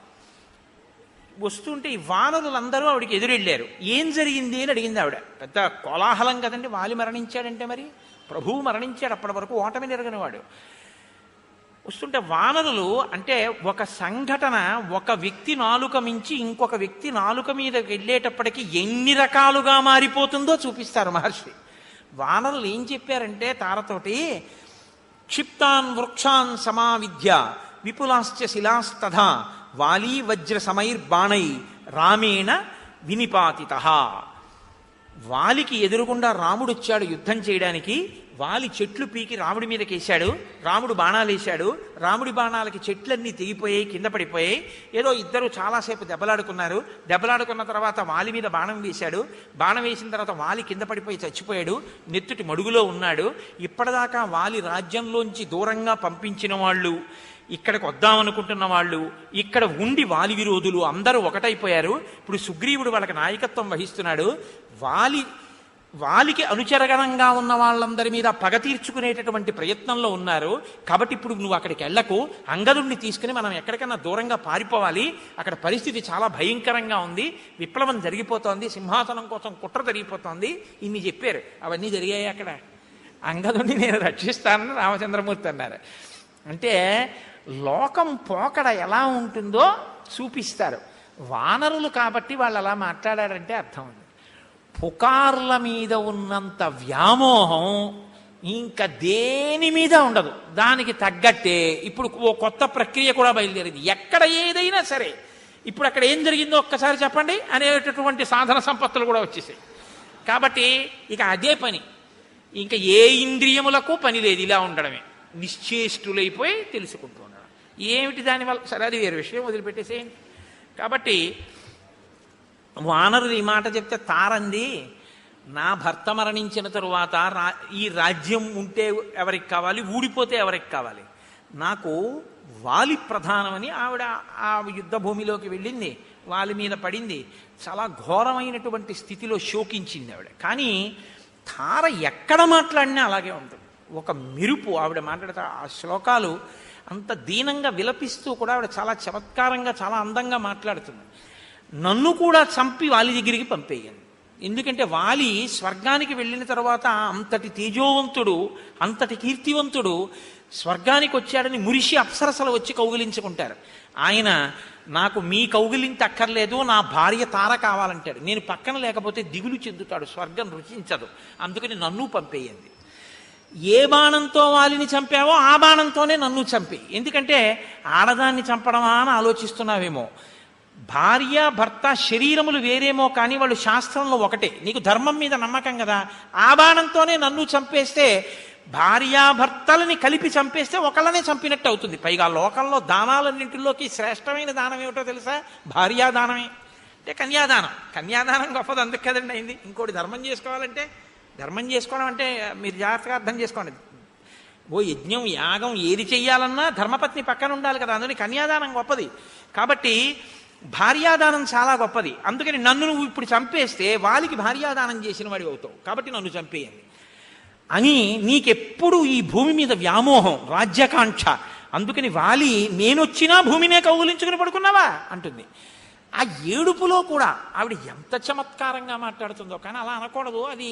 వస్తుంటే ఈ వానరులందరూ ఆవిడికి ఎదురెళ్ళారు. ఏం జరిగింది అని అడిగింది ఆవిడ. పెద్ద కోలాహలం కదండి, వాలి మరణించాడంటే మరి ప్రభువు మరణించాడు, అప్పటి వరకు ఓటమి నెరగనివాడు. వస్తుంటే వానరులు అంటే ఒక సంఘటన ఒక వ్యక్తి నాలుక మించి ఇంకొక వ్యక్తి నాలుక మీద వెళ్ళేటప్పటికి ఎన్ని రకాలుగా మారిపోతుందో చూపిస్తారు మహర్షి. వానరులు ఏం చెప్పారంటే తారతోటి, క్షిప్తాన్ వృక్షాన్ సమావిద్య విపులాశ్చ శిలాస్తథా వాలీ వజ్ర సమైర్బాణై రామేణ వినిపాతితః. వాలికి ఎదురుగుండా రాముడు వచ్చాడు యుద్ధం చేయడానికి. వాలి చెట్లు పీకి రాముడి మీదకేశాడు, రాముడు బాణాలు వేశాడు. రాముడి బాణాలకి చెట్లన్నీ తెగిపోయాయి, కింద పడిపోయాయి. ఏదో ఇద్దరు చాలాసేపు దెబ్బలాడుకున్నారు. దెబ్బలాడుకున్న తర్వాత వాలి మీద బాణం వేశాడు. బాణం వేసిన తర్వాత వాలి కింద పడిపోయి చచ్చిపోయాడు, నెత్తుటి మడుగులో ఉన్నాడు. ఇప్పటిదాకా వాలి రాజ్యంలోంచి దూరంగా పంపించిన వాళ్ళు, ఇక్కడికి వద్దామనుకుంటున్న వాళ్ళు, ఇక్కడ ఉండి వాలి విరోధులు అందరూ ఒకటైపోయారు. ఇప్పుడు సుగ్రీవుడు వాళ్ళకి నాయకత్వం వహిస్తున్నాడు. వాలికి అనుచరగణంగా ఉన్న వాళ్ళందరి మీద పగ తీర్చుకునేటటువంటి ప్రయత్నంలో ఉన్నారు. కాబట్టి ఇప్పుడు నువ్వు అక్కడికి వెళ్ళకు, అంగదుడిని తీసుకుని మనం ఎక్కడికన్నా దూరంగా పారిపోవాలి. అక్కడ పరిస్థితి చాలా భయంకరంగా ఉంది, విప్లవం జరిగిపోతోంది, సింహాసనం కోసం కుట్ర జరిగిపోతోంది. ఇన్ని చెప్పారు. అవన్నీ జరిగాయి. అక్కడ అంగదుడిని నేను రక్షిస్తానని రామచంద్రమూర్తి అన్నారు. అంటే లోకం పోకడ ఎలా ఉంటుందో చూపిస్తారు. వానరులు కాబట్టి వాళ్ళు అలా మాట్లాడారంటే అర్థం ఉంది. పుకార్ల మీద ఉన్నంత వ్యామోహం ఇంకా దేని మీద ఉండదు. దానికి తగ్గట్టే ఇప్పుడు ఓ కొత్త ప్రక్రియ కూడా బయలుదేరింది. ఎక్కడ ఏదైనా సరే ఇప్పుడు అక్కడ ఏం జరిగిందో ఒక్కసారి చెప్పండి అనేటటువంటి సాధన సంపత్తులు కూడా వచ్చేసాయి. కాబట్టి ఇక అదే పని, ఇంకా ఏ ఇంద్రియములకు పని లేదు, ఇలా ఉండడమే, నిశ్చేష్టులైపోయి తెలుసుకుంటూ ఉండడం. ఏమిటి దానివల్ల? సరే అది వేరే విషయం, వదిలిపెట్టేసేయండి. కాబట్టి వానరులు ఈ మాట చెప్తే తారంది, నా భర్త మరణించిన తరువాత ఈ రాజ్యం ఉంటే ఎవరికి కావాలి, ఊడిపోతే ఎవరికి కావాలి, నాకు వాలి ప్రధానమని ఆవిడ ఆ యుద్ధ భూమిలోకి వెళ్ళింది, వాలి మీద పడింది, చాలా ఘోరమైనటువంటి స్థితిలో శోకించింది ఆవిడ. కానీ తార ఎక్కడ మాట్లాడినా అలాగే ఉంటుంది. ఒక మెరుపు ఆవిడ మాట్లాడతా. ఆ శ్లోకాలు అంత దీనంగా విలపిస్తూ కూడా ఆవిడ చాలా చమత్కారంగా చాలా అందంగా మాట్లాడుతుంది. నన్ను కూడా చంపి వాలి దగ్గరికి పంపేయండి. ఎందుకంటే వాలి స్వర్గానికి వెళ్ళిన తర్వాత అంతటి తేజోవంతుడు, అంతటి కీర్తివంతుడు స్వర్గానికి వచ్చాడని మురిషి అప్సరసలు వచ్చి కౌగిలించుకుంటారు. ఆయన నాకు మీ కౌగిలింత అక్కర్లేదు, నా భార్య తార కావాలంటాడు. నేను పక్కన లేకపోతే దిగులు చెందుతాడు, స్వర్గం రుచించదు, అందుకని నన్ను పంపేయండి. ఏ బాణంతో వాలిని చంపావో ఆ బాణంతోనే నన్ను చంపి. ఎందుకంటే ఆడదాన్ని చంపడమా అని ఆలోచిస్తున్నావేమో. భార్య భర్త శరీరములు వేరేమో కానీ వాళ్ళు శాస్త్రంలో ఒకటే. నీకు ధర్మం మీద నమ్మకం కదా, ఆ బాణంతోనే నన్ను చంపేస్తే, భార్యాభర్తలని కలిపి చంపేస్తే ఒకళ్ళనే చంపినట్టు అవుతుంది. పైగా లోకంలో దానాలన్నింటిలోకి శ్రేష్టమైన దానం ఏమిటో తెలుసా? భార్యాదానమే. అంటే కన్యాదానం. కన్యాదానం గొప్పది, అందుకు కదండి అయింది. ఇంకోటి ధర్మం చేసుకోవాలంటే, ధర్మం చేసుకోవడం అంటే మీరు జాగ్రత్తగా అర్థం చేసుకోండి. ఓ యజ్ఞం యాగం ఏది చెయ్యాలన్నా ధర్మపత్ని పక్కన ఉండాలి కదా, అందుకని కన్యాదానం గొప్పది. కాబట్టి భార్యాదానం చాలా గొప్పది. అందుకని నన్ను నువ్వు ఇప్పుడు చంపేస్తే వాలికి భార్యాదానం చేసిన వాడి అవుతావు, కాబట్టి నన్ను చంపేయండి అని నీకెప్పుడు ఈ భూమి మీద వ్యామోహం, రాజ్యకాంక్ష. అందుకని వాలి నేనొచ్చినా భూమినే కౌగులించుకుని పడుకున్నావా అంటుంది. ఆ ఏడుపులో కూడా ఆవిడ ఎంత చమత్కారంగా మాట్లాడుతుందో. కానీ అలా అనకూడదు, అది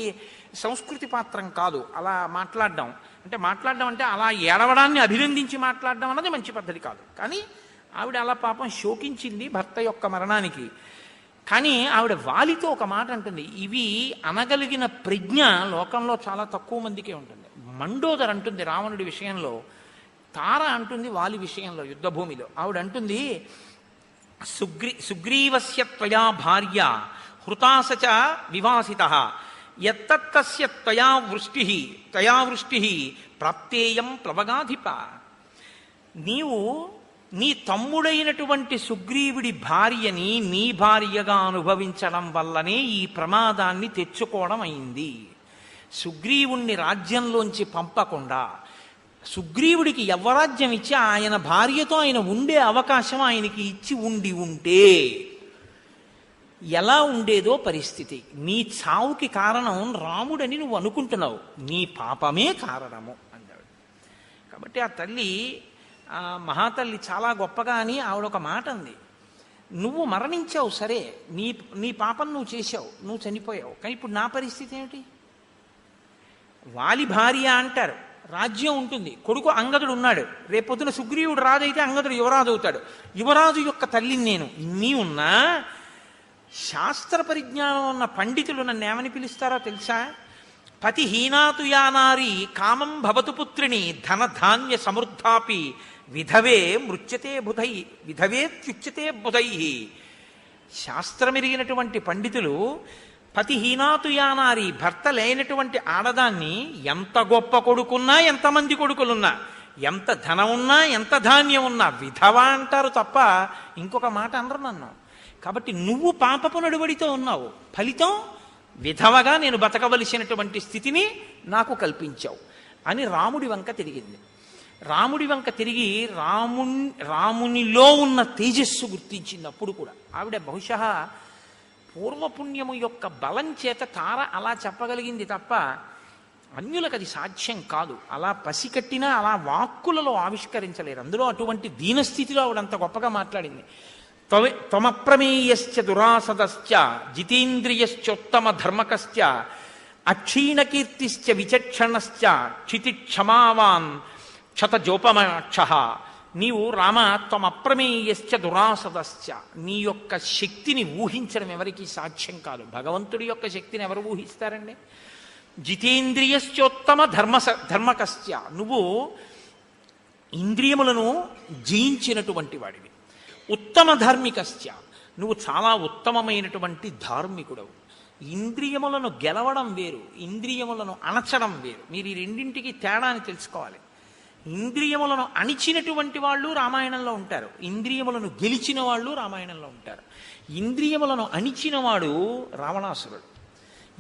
సంస్కృతి పాత్రం కాదు అలా మాట్లాడడం. అంటే అలా ఏడవడాన్ని అభినందించి మాట్లాడడం అన్నది మంచి పద్ధతి కాదు. కానీ ఆవిడ అలా పాపం శోకించింది భర్త యొక్క మరణానికి. కానీ ఆవిడ వాలితో ఒక మాట అంటుంది. ఇవి అనగలిగిన ప్రజ్ఞ లోకంలో చాలా తక్కువ మందికే ఉంటుంది. మండోదర్ అంటుంది రావణుడి విషయంలో, తార అంటుంది వాలి విషయంలో యుద్ధభూమిలో. ఆవిడ అంటుంది, సుగ్రీవస్య త్వయా భార్య హృతాసచ వివాసితః యత్తత్తస్య త్వయా వృష్టి ప్రాప్తేయం ప్లవగాధిప. నీవు నీ తమ్ముడైనటువంటి సుగ్రీవుడి భార్యని నీ భార్యగా అనుభవించడం వల్లనే ఈ ప్రమాదాన్ని తెచ్చుకోవడం అయింది. సుగ్రీవుణ్ణి రాజ్యంలోంచి పంపకుండా సుగ్రీవుడికి యవ్వరాజ్యం ఇచ్చి ఆయన భార్యతో ఆయన ఉండే అవకాశం ఆయనకి ఇచ్చి ఉంటే ఎలా ఉండేదో పరిస్థితి. నీ చావుకి కారణం రాముడని నువ్వు అనుకుంటున్నావు, నీ పాపమే కారణము అన్నాడు. కాబట్టి ఆ తల్లి, ఆ మహాతల్లి చాలా గొప్పగా అని ఆవిడ ఒక మాట అంది. నువ్వు మరణించావు సరే, నీ నీ పాపం నువ్వు చేశావు, నువ్వు చనిపోయావు. కానీ ఇప్పుడు నా పరిస్థితి ఏమిటి? వాలి భార్య అంటారు, రాజ్యం ఉంటుంది, కొడుకు అంగదుడు ఉన్నాడు, రేపొద్దున సుగ్రీవుడు రాజు అయితే అంగదుడు యువరాజు అవుతాడు, యువరాజు యొక్క తల్లిని నేను. ఇన్ని ఉన్నా శాస్త్ర పరిజ్ఞానం ఉన్న పండితులు నన్ను ఏమని పిలుస్తారో తెలుసా? పతిహీనాతు యానారి కామం భవతు పుత్రిణి ధన ధాన్య సమృద్ధాపి విధవే మృత్యతే బుధై విధవేత్యుచ్యతే బుధై. శాస్త్రమెరిగినటువంటి పండితులు పతిహీనాతు యానారి, భర్త లేనటువంటి ఆడదాన్ని ఎంత గొప్ప కొడుకున్నా, ఎంతమంది కొడుకులున్నా, ఎంత ధనం ఉన్నా, ఎంత ధాన్యం ఉన్నా విధవ అంటారు తప్ప ఇంకొక మాట అనరు నన్ను. కాబట్టి నువ్వు పాపపు నడువడితో ఉన్నావు, ఫలితం విధవగా నేను బతకవలసినటువంటి స్థితిని నాకు కల్పించావు అని రాముడి వంక తిరిగింది. రాముడి వంక తిరిగి రామునిలో ఉన్న తేజస్సు గుర్తించింది. అప్పుడు కూడా ఆవిడ బహుశా పూర్వపుణ్యము యొక్క బలం చేత తార అలా చెప్పగలిగింది తప్ప అన్యులకు అది సాధ్యం కాదు. అలా పసికట్టినా అలా వాక్కులలో ఆవిష్కరించలేరు. అందులో అటువంటి దీనస్థితిలో ఆవిడంత గొప్పగా మాట్లాడింది. త్వమప్రమేయశ్చ దురాసదశ్చ జితేంద్రియశ్చోత్తమ ధర్మకశ్చ అక్షీణకీర్తిశ్చ విచక్షణశ్చ క్షితిక్షమావాన్ క్షతజోపమాక్ష. నీవు రామ త్వమప్రమేయశ్చ దురాసదశ్చ, నీ యొక్క శక్తిని ఊహించడం ఎవరికీ సాధ్యం కాదు. భగవంతుడి యొక్క శక్తిని ఎవరు ఊహిస్తారండి? జితేంద్రియశ్చోత్తమ ధర్మకశ్చ, నువ్వు ఇంద్రియములను జయించినటువంటి వాడివి. ఉత్తమ ధార్మికశ్చ, నువ్వు చాలా ఉత్తమమైనటువంటి ధార్మికుడవు. ఇంద్రియములను గెలవడం వేరు, ఇంద్రియములను అణచడం వేరు. మీరు ఈ రెండింటికి తేడాని తెలుసుకోవాలి. ఇంద్రియములను అణిచినటువంటి వాళ్ళు రామాయణంలో ఉంటారు, ఇంద్రియములను గెలిచిన వాళ్ళు రామాయణంలో ఉంటారు. ఇంద్రియములను అణిచినవాడు రావణాసురుడు.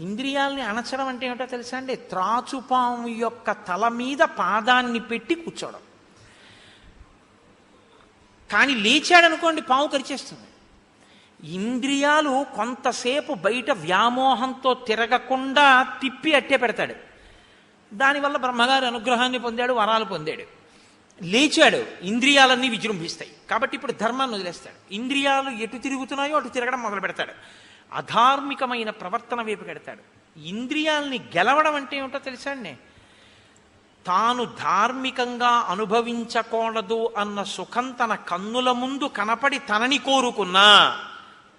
ఇంద్రియాల్ని అణచడం అంటే ఏమిటో తెలుసా అండి? త్రాచుపాము యొక్క తల మీద పాదాన్ని పెట్టి కూర్చోవడం. కానీ లేచాడనుకోండి పాము కరిచేస్తుంది. ఇంద్రియాలు కొంతసేపు బయట వ్యామోహంతో తిరగకుండా తిప్పి అట్టే పెడతాడు. దానివల్ల బ్రహ్మగారి అనుగ్రహాన్ని పొందాడు, వరాలు పొందాడు. లేచాడు, ఇంద్రియాలన్నీ విజృంభిస్తాయి. కాబట్టి ఇప్పుడు ధర్మాన్ని వదిలేస్తాడు. ఇంద్రియాలు ఎటు తిరుగుతున్నాయో అటు తిరగడం మొదలు పెడతాడు. అధార్మికమైన ప్రవర్తన వైపు పెడతాడు. ఇంద్రియాల్ని గెలవడం అంటే ఏమిటో తెలుసా అండి? తాను ధార్మికంగా అనుభవించకూడదు అన్న సుఖం తన కన్నుల ముందు కనపడి తనని కోరుకున్నా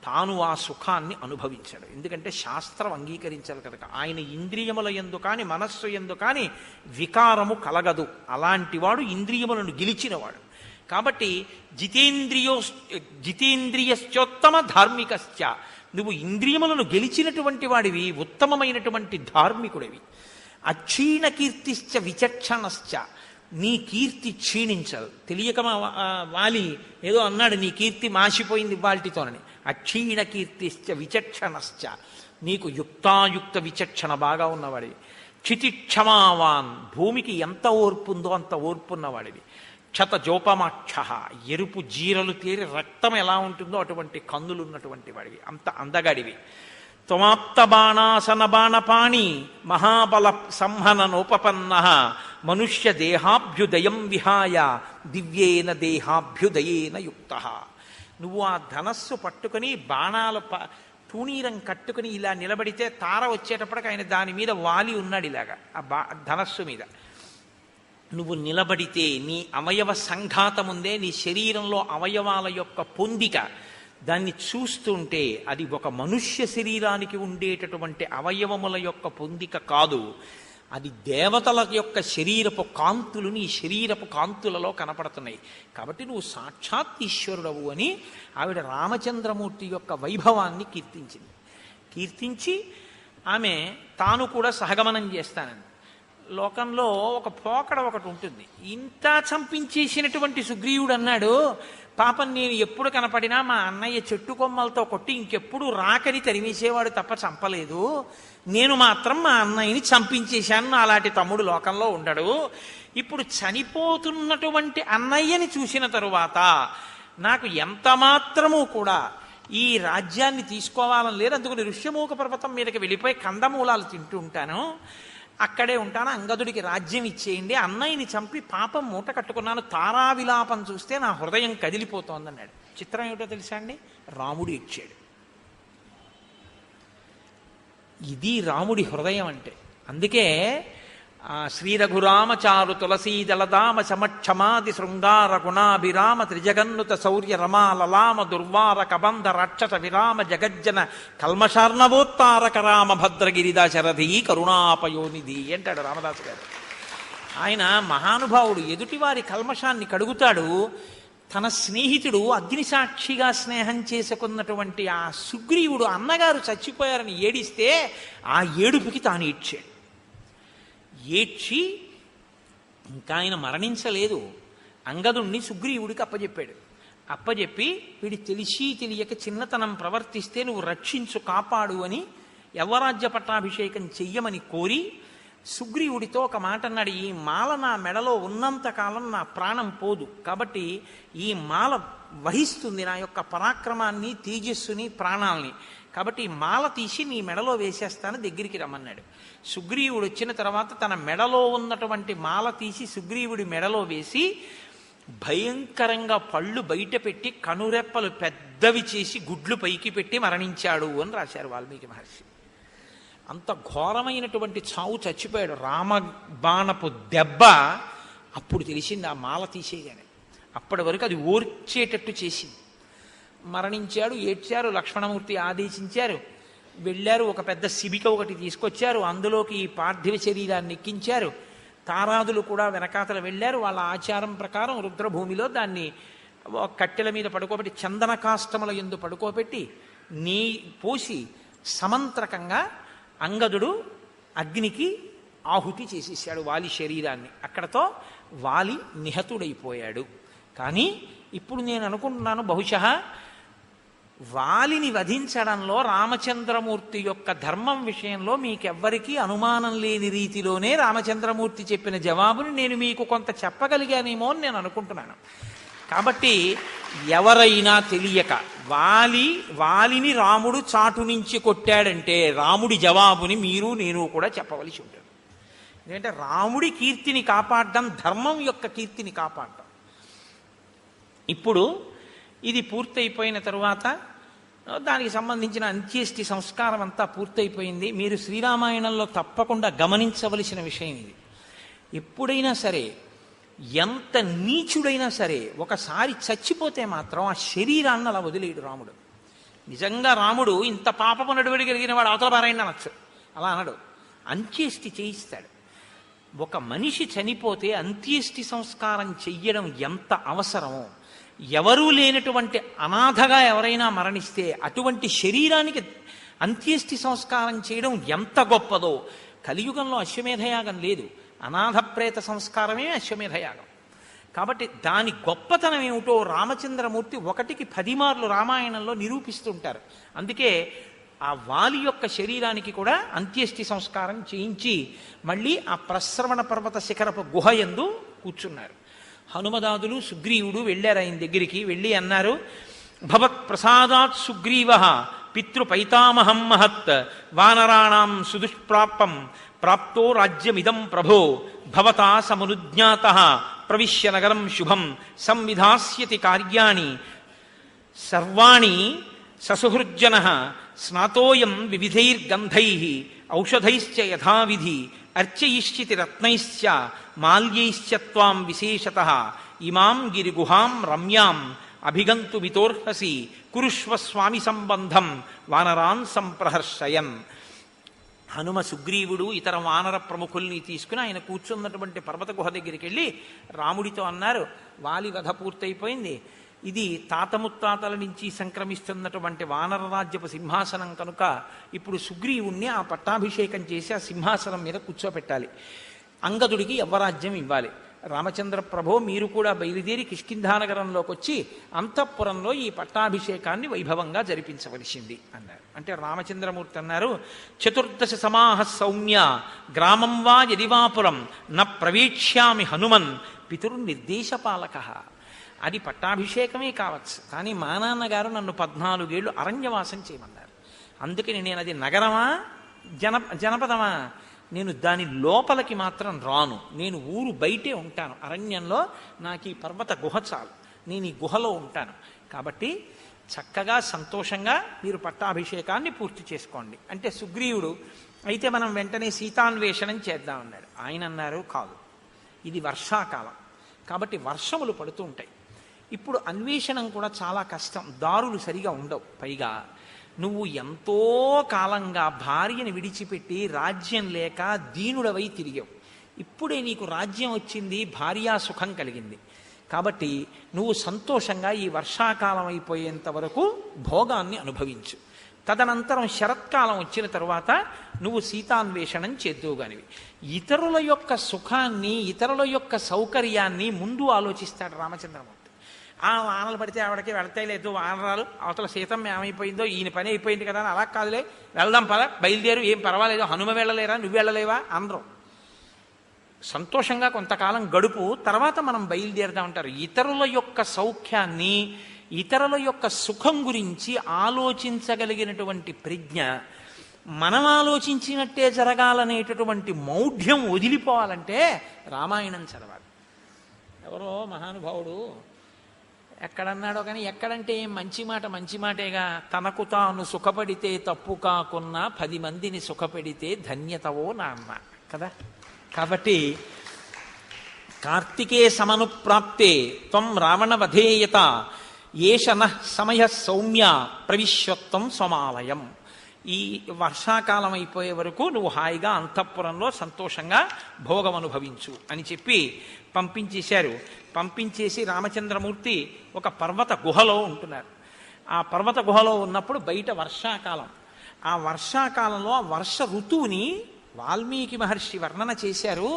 తాను ఆ సుఖాన్ని అనుభవించాడు. ఎందుకంటే శాస్త్రం అంగీకరించాలి కనుక. ఆయన ఇంద్రియముల యందు కాని మనస్సు యందు కాని వికారము కలగదు. అలాంటివాడు ఇంద్రియములను గెలిచినవాడు. కాబట్టి జితేంద్రియశ్చోత్తమ ధార్మికశ్చ, నువ్వు ఇంద్రియములను గెలిచినటువంటి వాడివి, ఉత్తమమైనటువంటి ధార్మికుడివి. అక్షీణ కీర్తిశ్చ విచక్షణశ్చ, నీ కీర్తి క్షీణించదు. తెలియక వాలి ఏదో అన్నాడు, నీ కీర్తి మాసిపోయింది వాల్టితోనని. అక్షీణ కీర్తిశ్చ విచక్షణశ్చ, నీకు యుక్తాయుక్త విచక్షణ బాగా ఉన్నవాడివి. క్షితిక్షమావాన్, భూమికి ఎంత ఓర్పుందో అంత ఓర్పున్నవాడివి. క్షతజోపమాక్ష, ఎరుపు జీరలు తేరి రక్తం ఎలా ఉంటుందో అటువంటి కన్నులు ఉన్నటువంటి వాడివి, అంత అందగాడివి. త్వమాప్త బాణాసన బాణపాణి మహాబల సంహననోపపన్న మనుష్య దేహాభ్యుదయం విహాయ దివ్యేన దేహాభ్యుదయేన యుక్త. నువ్వు ఆ ధనస్సు పట్టుకుని బాణాలు తూణీరం కట్టుకుని ఇలా నిలబడితే తార వచ్చేటప్పటికి ఆయన దాని మీద వాలి ఉన్నాడు ఇలాగా ఆ ధనస్సు మీద. నువ్వు నిలబడితే నీ అవయవ సంఘాతముందే, నీ శరీరంలో అవయవాల యొక్క పొందిక, దాన్ని చూస్తుంటే అది ఒక మనుష్య శరీరానికి ఉండేటటువంటి అవయవముల యొక్క పొందిక కాదు, అది దేవతల యొక్క శరీరపు కాంతులు నీ శరీరపు కాంతులలో కనపడుతున్నాయి. కాబట్టి నువ్వు సాక్షాత్ ఈశ్వరుడవు అని ఆవిడ రామచంద్రమూర్తి యొక్క వైభవాన్ని కీర్తించింది. కీర్తించి ఆమె తాను కూడా సహగమనం చేస్తానని. లోకంలో ఒక పోకడ ఒకటి ఉంటుంది. ఇంత చంపించేసినటువంటి సుగ్రీవుడు అన్నాడు, పాపం నేను ఎప్పుడు కనపడినా మా అన్నయ్య చెట్టు కొమ్మలతో కొట్టి ఇంకెప్పుడు రాకని తరిమేసేవాడు తప్ప చంపలేదు, నేను మాత్రం మా అన్నయ్యని చంపించేశాను, అలాంటి తమ్ముడు లోకంలో ఉండడు. ఇప్పుడు చనిపోతున్నటువంటి అన్నయ్యని చూసిన తరువాత నాకు ఎంత మాత్రమూ కూడా ఈ రాజ్యాన్ని తీసుకోవాలని లేదు. అందుకని ఋష్యమూక పర్వతం మీదకి వెళ్ళిపోయి కందమూలాలు తింటూ ఉంటాను. అక్కడే ఉంటాను, అంగదుడికి రాజ్యం ఇచ్చేయండి, అన్నయ్యని చంపి పాపం మూట కట్టుకున్నాను, తారావిలాపం చూస్తే నా హృదయం కదిలిపోతోందన్నాడు. చిత్రం ఏమిటో తెలుసా అండి, రాముడు ఇచ్చాడు. ఇది రాముడి హృదయం అంటే. అందుకే శ్రీ రఘురామచారు తులసీ దళదామ సమక్షమాది శృంగార గుణాభిరామ త్రిజగన్నుత శౌర్య రమా లలామ దుర్వార కబంధ రాక్షస విరామ జగజ్జన కల్మషార్ణవోత్తారక రామ భద్రగిరిదా శరథి కరుణాపయోనిధి అంటాడు రామదాసు గారు. ఆయన మహానుభావుడు, ఎదుటివారి కల్మషాన్ని కడుగుతాడు. తన స్నేహితుడు అగ్నిసాక్షిగా స్నేహం చేసుకున్నటువంటి ఆ సుగ్రీవుడు అన్నగారు చచ్చిపోయారని ఏడిస్తే ఆ ఏడుపుకి తాను ఏడ్చాడు. ఏడ్చి ఇంకా ఆయన మరణించలేదు, అంగదుణ్ణి సుగ్రీవుడికి అప్పజెప్పాడు. అప్పజెప్పి వీడి తెలిసి తెలియక చిన్నతనం ప్రవర్తిస్తే నువ్వు రక్షించు, కాపాడు అని యవ్వరాజ్య పట్టాభిషేకం చెయ్యమని కోరి సుగ్రీవుడితో ఒక మాట అన్నాడు. ఈ మాల నా మెడలో ఉన్నంతకాలం నా ప్రాణం పోదు, కాబట్టి ఈ మాల వహిస్తుంది నా యొక్క పరాక్రమాన్ని, తేజస్సుని, ప్రాణాల్ని, కాబట్టి ఈ మాల తీసి నీ మెడలో వేసేస్తాను, దగ్గరికి రమ్మన్నాడు. సుగ్రీవుడు వచ్చిన తర్వాత తన మెడలో ఉన్నటువంటి మాల తీసి సుగ్రీవుడి మెడలో వేసి భయంకరంగా పళ్ళు బయట పెట్టి కనురెప్పలు పెద్దవి చేసి గుడ్లు పైకి పెట్టి మరణించాడు అని రాశారు వాల్మీకి మహర్షి. అంత ఘోరమైనటువంటి చావు చచ్చిపోయాడు. రామబాణపు దెబ్బ అప్పుడు తెలిసింది ఆ మాల తీసేయగానే. అప్పటి వరకు అది ఓర్చేటట్టు చేసింది. మరణించాడు, ఏడ్చారు, లక్ష్మణమూర్తి ఆదేశించారు, వెళ్ళారు, ఒక పెద్ద శిబిక ఒకటి తీసుకొచ్చారు, అందులోకి ఈ పార్థివ శరీరాన్ని ఎక్కించారు. తారాదులు కూడా వెనకాతల వెళ్ళారు. వాళ్ళ ఆచారం ప్రకారం రుద్రభూమిలో దాన్ని కట్టెల మీద పడుకోబెట్టి చందన కాష్టముల యందు పడుకోబెట్టి నీ పోసి సమంత్రకంగా అంగదుడు అగ్నికి ఆహుతి చేసేసాడు వాలి శరీరాన్ని. అక్కడతో వాలి నిహతుడైపోయాడు. కానీ ఇప్పుడు నేను అనుకుంటున్నాను, బహుశः వాలిని వధించడంలో రామచంద్రమూర్తి యొక్క ధర్మం విషయంలో మీకెవ్వరికీ అనుమానం లేని రీతిలోనే రామచంద్రమూర్తి చెప్పిన జవాబుని నేను మీకు కొంత చెప్పగలిగానేమో అని నేను అనుకుంటున్నాను. కాబట్టి ఎవరైనా తెలియక వాలిని రాముడు చాటు నుంచి కొట్టాడంటే రాముడి జవాబుని మీరు నేను కూడా చెప్పవలసి ఉంటుంది. ఎందుకంటే రాముడి కీర్తిని కాపాడడం, ధర్మం యొక్క కీర్తిని కాపాడడం. ఇప్పుడు ఇది పూర్తయిపోయిన తరువాత దానికి సంబంధించిన అంత్యేష్టి సంస్కారం అంతా పూర్తయిపోయింది. మీరు శ్రీరామాయణంలో తప్పకుండా గమనించవలసిన విషయం ఇది. ఎప్పుడైనా సరే, ఎంత నీచుడైనా సరే, ఒకసారి చచ్చిపోతే మాత్రం ఆ శరీరాన్ని అలా వదిలేయడు రాముడు. నిజంగా రాముడు ఇంత పాపము నడువడిగలిగిన వాడు అవతల పారాయణ అనొచ్చు, అలా అనడు. అంత్యేష్టి చేయిస్తాడు. ఒక మనిషి చనిపోతే అంత్యేష్టి సంస్కారం చెయ్యడం ఎంత అవసరమో, ఎవరూ లేనటువంటి అనాథగా ఎవరైనా మరణిస్తే అటువంటి శరీరానికి అంత్యేష్టి సంస్కారం చేయడం ఎంత గొప్పదో. కలియుగంలో అశ్వమేధయాగం లేదు, అనాథ ప్రేత సంస్కారమే అశ్వమేధయాగం. కాబట్టి దాని గొప్పతనం ఏమిటో రామచంద్రమూర్తి 1కి 10 మార్లు రామాయణంలో నిరూపిస్తుంటారు. అందుకే ఆ వాలి యొక్క శరీరానికి కూడా అంత్యేష్టి సంస్కారం చేయించి మళ్ళీ ఆ ప్రశ్రవణ పర్వత శిఖరపు గుహయందు కూర్చున్నారు. హనుమదాదులు సుగ్రీవుడు వెళ్ళారు ఆయన దగ్గరికి. వెళ్ళి అన్నారు, భవత్ ప్రసాదాత్ సుగ్రీవ పితృపైతామహం మహత్ వానరాణాం సుదుష్ప్రాపం ప్రాప్తో రాజ్యమిదం ప్రభో భవతా సమునుజ్ఞాతః ప్రవిశ్య నగరం శుభం సంవిధాస్యతి కార్యాణి సర్వాణి ససుహృజ్జనః స్నాతోయం వివిధైర్గంధైః ఔషధైశ్చ యథావిధి అర్చయిష్యతి రత్నైశ్చ మాల్యైశ్చ త్వాం విశేషతః ఇమాం గిరిగుహాం రమ్యాం అభిగంతుమితోర్హసి కురుష్వ స్వామి సంబంధం వానరాన్ సంప్రహర్షయన్. హనుమ సుగ్రీవుడు ఇతర వానర ప్రముఖుల్ని తీసుకుని ఆయన కూర్చున్నటువంటి పర్వత గుహ దగ్గరికి వెళ్ళి రాముడితో అన్నారు, వాలి వధ పూర్తయిపోయింది, ఇది తాత ముత్తాతల నుంచి సంక్రమిస్తున్నటువంటి వానర రాజ్యపు సింహాసనం కనుక ఇప్పుడు సుగ్రీవుణ్ణి ఆ పట్టాభిషేకం చేసి ఆ సింహాసనం మీద కూర్చోపెట్టాలి, అంగదుడికి యవ్వరాజ్యం ఇవ్వాలి. రామచంద్ర ప్రభో మీరు కూడా బయలుదేరి కిష్కింధానగరంలోకి వచ్చి అంతఃపురంలో ఈ పట్టాభిషేకాన్ని వైభవంగా జరిపించవలసింది అన్నారు. అంటే రామచంద్రమూర్తి అన్నారు, 14 సమాహ సౌమ్య గ్రామం వా యదివాపురం న ప్రవేక్ష్యామి హనుమన్ పితుర్నిర్దేశపాలక. అది పట్టాభిషేకమే కావచ్చు, కానీ మా నాన్నగారు నన్ను 14 ఏళ్ళు అరణ్యవాసం చేయమన్నారు. అందుకని నేను అది నగరమా జనపదమా నేను దాని లోపలికి మాత్రం రాను, నేను ఊరు బయటే ఉంటాను, అరణ్యంలో నాకు ఈ పర్వత గుహ చాలు, నేను ఈ గుహలో ఉంటాను. కాబట్టి చక్కగా సంతోషంగా మీరు పట్టాభిషేకాన్ని పూర్తి చేసుకోండి అంటే సుగ్రీవుడు అయితే మనం వెంటనే సీతాన్వేషణం చేద్దామన్నాడు. ఆయన అన్నారు కాదు, ఇది వర్షాకాలం కాబట్టి వర్షములు పడుతూ ఉంటాయి, ఇప్పుడు అన్వేషణం కూడా చాలా కష్టం, దారులు సరిగా ఉండవు, పైగా నువ్వు ఎంతో కాలంగా భార్యని విడిచిపెట్టి రాజ్యం లేక దీనుడవై తిరిగావు, ఇప్పుడే నీకు రాజ్యం వచ్చింది, భార్యా సుఖం కలిగింది, కాబట్టి నువ్వు సంతోషంగా ఈ వర్షాకాలం అయిపోయేంత వరకు భోగాన్ని అనుభవించు, తదనంతరం శరత్కాలం వచ్చిన తరువాత నువ్వు సీతాన్వేషణం చేద్దువుగానివి. ఇతరుల యొక్క సుఖాన్ని ఇతరుల యొక్క సౌకర్యాన్ని ముందు ఆలోచిస్తాడు రామచంద్రమూర్తి. ఆ వానలు పడితే ఆవిడకి వెళ్తాయి లేదు, వానరాలు అవతల సీతమ్మ ఏమైపోయిందో, ఈయన పని అయిపోయింది కదా అని అలా కాదులే వెళ్దాం పద బయలుదేరు, ఏం పర్వాలేదు, హనుమ వెళ్ళలేరా, నువ్వు వెళ్ళలేవా అందరం సంతోషంగా కొంతకాలం గడుపు, తర్వాత మనం బయలుదేరుదాం అంటారు. ఇతరుల యొక్క సౌఖ్యాన్ని ఇతరుల యొక్క సుఖం గురించి ఆలోచించగలిగినటువంటి ప్రజ్ఞ, మనం ఆలోచించినట్టే జరగాలనేటటువంటి మౌఢ్యం వదిలిపోవాలంటే రామాయణం చదవాలి. ఎవరో మహానుభావుడు ఎక్కడన్నాడో కానీ, ఎక్కడంటే మంచి మాట మంచి మాటేగా, తనకు తాను సుఖపడితే తప్పు కాకున్నా 10 మందిని సుఖపెడితే ధన్యతవో నాన్న కదా. కాబట్టి కార్తికే సమనుప్రాప్తే త్వం రావణ వధేయత ఏష నః సమయ సౌమ్య ప్రవిశ్వత్వం స్వమాలయం. ఈ వర్షాకాలం అయిపోయే వరకు నువ్వు హాయిగా అంతఃపురంలో సంతోషంగా భోగం అనుభవించు అని చెప్పి పంపించేశారు. పంపించేసి రామచంద్రమూర్తి ఒక పర్వత గుహలో ఉంటున్నారు. ఆ పర్వత గుహలో ఉన్నప్పుడు బయట వర్షాకాలం, ఆ వర్షాకాలంలో ఆ వర్ష ఋతువుని వాల్మీకి మహర్షి వర్ణన చేశారు.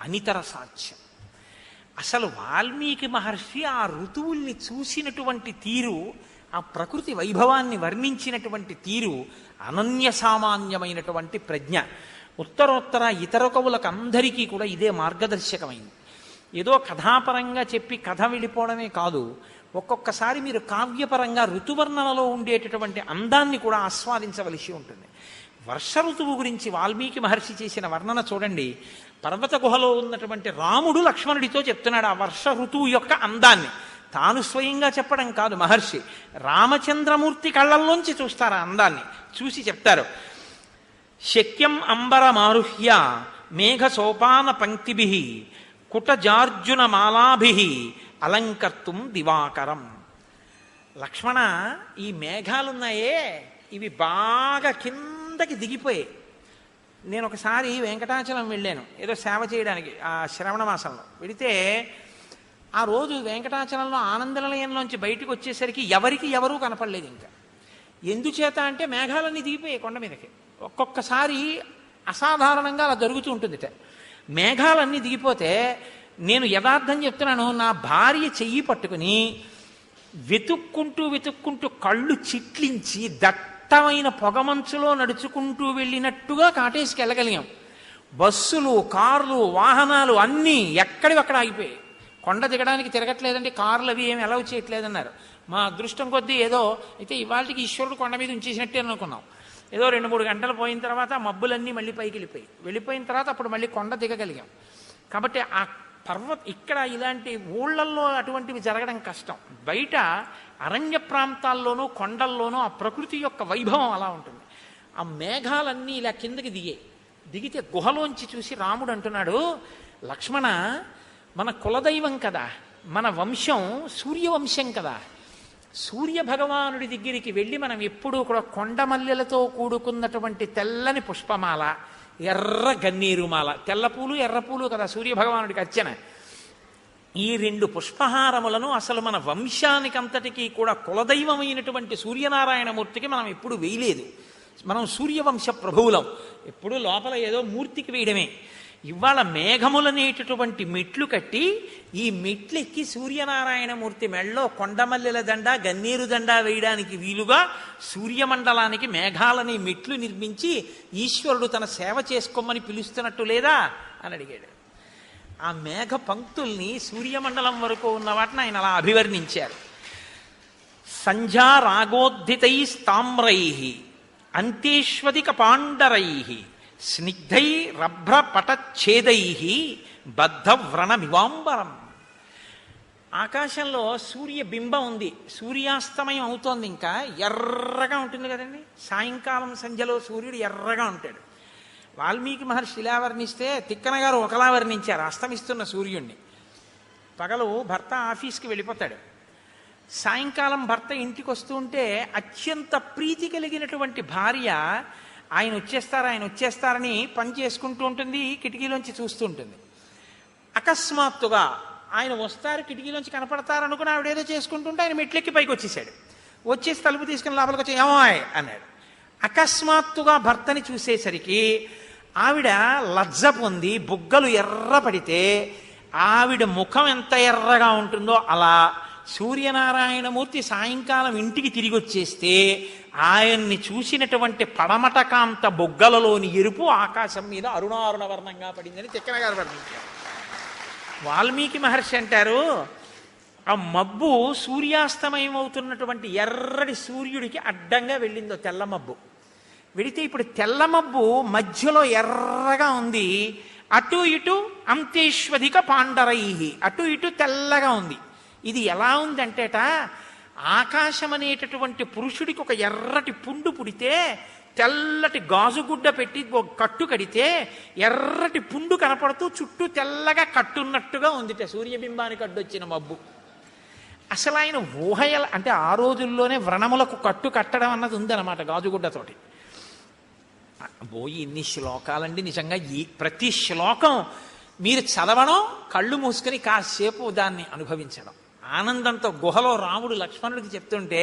అనితర సాధ్యం. అసలు వాల్మీకి మహర్షి ఆ ఋతువుల్ని చూసినటువంటి తీరు, ఆ ప్రకృతి వైభవాన్ని వర్ణించినటువంటి తీరు అనన్య సామాన్యమైనటువంటి ప్రజ్ఞ. ఉత్తరోత్తర ఇతర కవులకు అందరికీ కూడా ఇదే మార్గదర్శకమైంది. ఏదో కథాపరంగా చెప్పి కథ వెళ్ళిపోవడమే కాదు, ఒక్కొక్కసారి మీరు కావ్యపరంగా ఋతువర్ణనలో ఉండేటటువంటి అందాన్ని కూడా ఆస్వాదించవలసి ఉంటుంది. వర్ష ఋతువు గురించి వాల్మీకి మహర్షి చేసిన వర్ణన చూడండి. పర్వత గుహలో ఉన్నటువంటి రాముడు లక్ష్మణుడితో చెప్తున్నాడు ఆ వర్ష ఋతువు యొక్క అందాన్ని. తాను స్వయంగా చెప్పడం కాదు మహర్షి, రామచంద్రమూర్తి కళ్ళల్లోంచి చూస్తారు ఆ అందాన్ని, చూసి చెప్తారు. శక్యం అంబరమారుహ్య మేఘ సోపాన పంక్తిభి కుటజార్జున మాలాభి అలంకర్తుం దివాకరం. లక్ష్మణ, ఈ మేఘాలున్నాయే ఇవి బాగా కిందకి దిగిపోయాయి. నేను ఒకసారి వెంకటాచలం వెళ్ళాను ఏదో సేవ చేయడానికి, ఆ శ్రవణ మాసంలో వెళితే ఆ రోజు వెంకటాచలంలో ఆనందనిలయంలోంచి బయటకు వచ్చేసరికి ఎవరికి ఎవరూ కనపడలేదు. ఇంకా ఎందుచేత అంటే మేఘాలన్నీ దిగిపోయాయి కొండ మీదకి. ఒక్కొక్కసారి అసాధారణంగా అలా జరుగుతూ ఉంటుందిట. మేఘాలన్నీ దిగిపోతే నేను యథార్థం చెప్తున్నాను, నా భార్య చెయ్యి పట్టుకుని వెతుక్కుంటూ కళ్ళు చిట్లించి దట్టమైన పొగమంచులో నడుచుకుంటూ వెళ్ళినట్టుగా కాటేసుకు వెళ్ళగలిగాం. బస్సులు, కార్లు, వాహనాలు అన్నీ ఎక్కడివక్కడ ఆగిపోయాయి. కొండ దిగడానికి తిరగట్లేదండి, కార్లు అవి ఏమి అలౌ చేయట్లేదన్నారు. మా అదృష్టం కొద్దీ ఏదో అయితే ఇవాళకి ఈశ్వరుడు కొండ మీద ఉంచేసినట్టే అనుకున్నాం. ఏదో 2-3 గంటలు పోయిన తర్వాత మబ్బులన్నీ మళ్ళీ పైకి వెళ్ళిపోయిన తర్వాత అప్పుడు మళ్ళీ కొండ దిగగలిగాం. కాబట్టి ఆ ఇక్కడ ఇలాంటి ఊళ్ళల్లో అటువంటివి జరగడం కష్టం. బయట అరణ్య ప్రాంతాల్లోనూ కొండల్లోనూ ఆ ప్రకృతి యొక్క వైభవం అలా ఉంటుంది. ఆ మేఘాలన్నీ ఇలా కిందకి దిగితే గుహలోంచి చూసి రాముడు అంటున్నాడు, లక్ష్మణ, మన కులదైవం కదా, మన వంశం సూర్యవంశం కదా, సూర్య భగవానుడి దగ్గరికి వెళ్ళి మనం ఎప్పుడూ కూడా కొండమల్లెలతో కూడుకున్నటువంటి తెల్లని పుష్పమాల, ఎర్ర గన్నీరుమాల, తెల్ల పూలు ఎర్ర పూలు కదా సూర్యభగవానుడికి అర్చన, ఈ 2 పుష్పహారములను అసలు మన వంశానికంతటికీ కూడా కులదైవమైనటువంటి సూర్యనారాయణమూర్తికి మనం ఎప్పుడు వేయలేదు. మనం సూర్యవంశ ప్రభువులం, ఎప్పుడూ లోపల ఏదో మూర్తికి వేయడమే. ఇవాళ మేఘములనేటటువంటి మెట్లు కట్టి ఈ మెట్లెక్కి సూర్యనారాయణమూర్తి మెళ్ళలో కొండమల్లెల దండ గన్నీరు దండ వేయడానికి వీలుగా సూర్యమండలానికి మేఘాలని మెట్లు నిర్మించి ఈశ్వరుడు తన సేవ చేసుకోమని పిలుస్తున్నట్టు లేదా అని అడిగాడు. ఆ మేఘ పంక్తుల్ని సూర్యమండలం వరకు ఉన్న వాటిని ఆయన అలా అభివర్ణించారు. సంధ్యా రాగోద్ధితై స్తామ్రై అంతేష్వదిక పాండరై స్నిగ్ధై రభ్రపటఛేదై బద్ధవ్రణమివాంబరం. ఆకాశంలో సూర్యబింబం ఉంది, సూర్యాస్తమయం అవుతోంది, ఇంకా ఎర్రగా ఉంటుంది కదండి. సాయంకాలం సంధ్యలో సూర్యుడు ఎర్రగా ఉంటాడు. వాల్మీకి మహర్షి ఇలా వర్ణిస్తే తిక్కన గారు ఒకలా వర్ణించారు అస్తమిస్తున్న సూర్యుణ్ణి. పగలు భర్త ఆఫీస్కి వెళ్ళిపోతాడు, సాయంకాలం భర్త ఇంటికి వస్తూ ఉంటే అత్యంత ప్రీతి కలిగినటువంటి భార్య ఆయన వచ్చేస్తారని పని చేసుకుంటూ ఉంటుంది, కిటికీలోంచి చూస్తూ ఉంటుంది. అకస్మాత్తుగా ఆయన వస్తారు, కిటికీలోంచి కనపడతారనుకుని ఆవిడేదో చేసుకుంటుంటే ఆయన మెట్లెక్కి పైకి వచ్చేసాడు. వచ్చేసి తలుపు తీసుకుని లోపలికి వచ్చి ఏమాయ్ అన్నాడు. అకస్మాత్తుగా భర్తని చూసేసరికి ఆవిడ లజ్జ పొంది బుగ్గలు ఎర్రపడితే ఆవిడ ముఖం ఎంత ఎర్రగా ఉంటుందో అలా సూర్యనారాయణమూర్తి సాయంకాలం ఇంటికి తిరిగి వచ్చేస్తే ఆయన్ని చూసినటువంటి పడమటకాంత బొగ్గలలోని ఎరుపు ఆకాశం మీద అరుణారుణ వర్ణంగా పడిందని తిక్కన గారు వర్ణించారు. వాల్మీకి మహర్షి అంటారు, ఆ మబ్బు సూర్యాస్తమయం అవుతున్నటువంటి ఎర్రటి సూర్యుడికి అడ్డంగా వెళ్ళిందో తెల్ల మబ్బు. వెడితే ఇప్పుడు తెల్ల మబ్బు మధ్యలో ఎర్రగా ఉంది, అటు ఇటు అంతేష్వధిక పాండరై, అటు ఇటు తెల్లగా ఉంది. ఇది ఎలా ఉందంటేట, ఆకాశం అనేటటువంటి పురుషుడికి ఒక ఎర్రటి పుండు పుడితే తెల్లటి గాజుగుడ్డ పెట్టి కట్టు కడితే ఎర్రటి పుండు కనపడుతూ చుట్టూ తెల్లగా కట్టున్నట్టుగా ఉందిట సూర్యబింబానికి అడ్డొచ్చిన మబ్బు. అసలు ఆయన ఊహయల అంటే ఆ రోజుల్లోనే వ్రణములకు కట్టు కట్టడం అన్నది ఉందన్నమాట గాజుగుడ్డతోటి. ఇన్ని శ్లోకాలండి నిజంగా. ఈ ప్రతి శ్లోకం మీరు చదవడం, కళ్ళు మూసుకొని కాసేపు దాన్ని అనుభవించడం, ఆనందంతో. గుహలో రాముడు లక్ష్మణుడికి చెప్తుంటే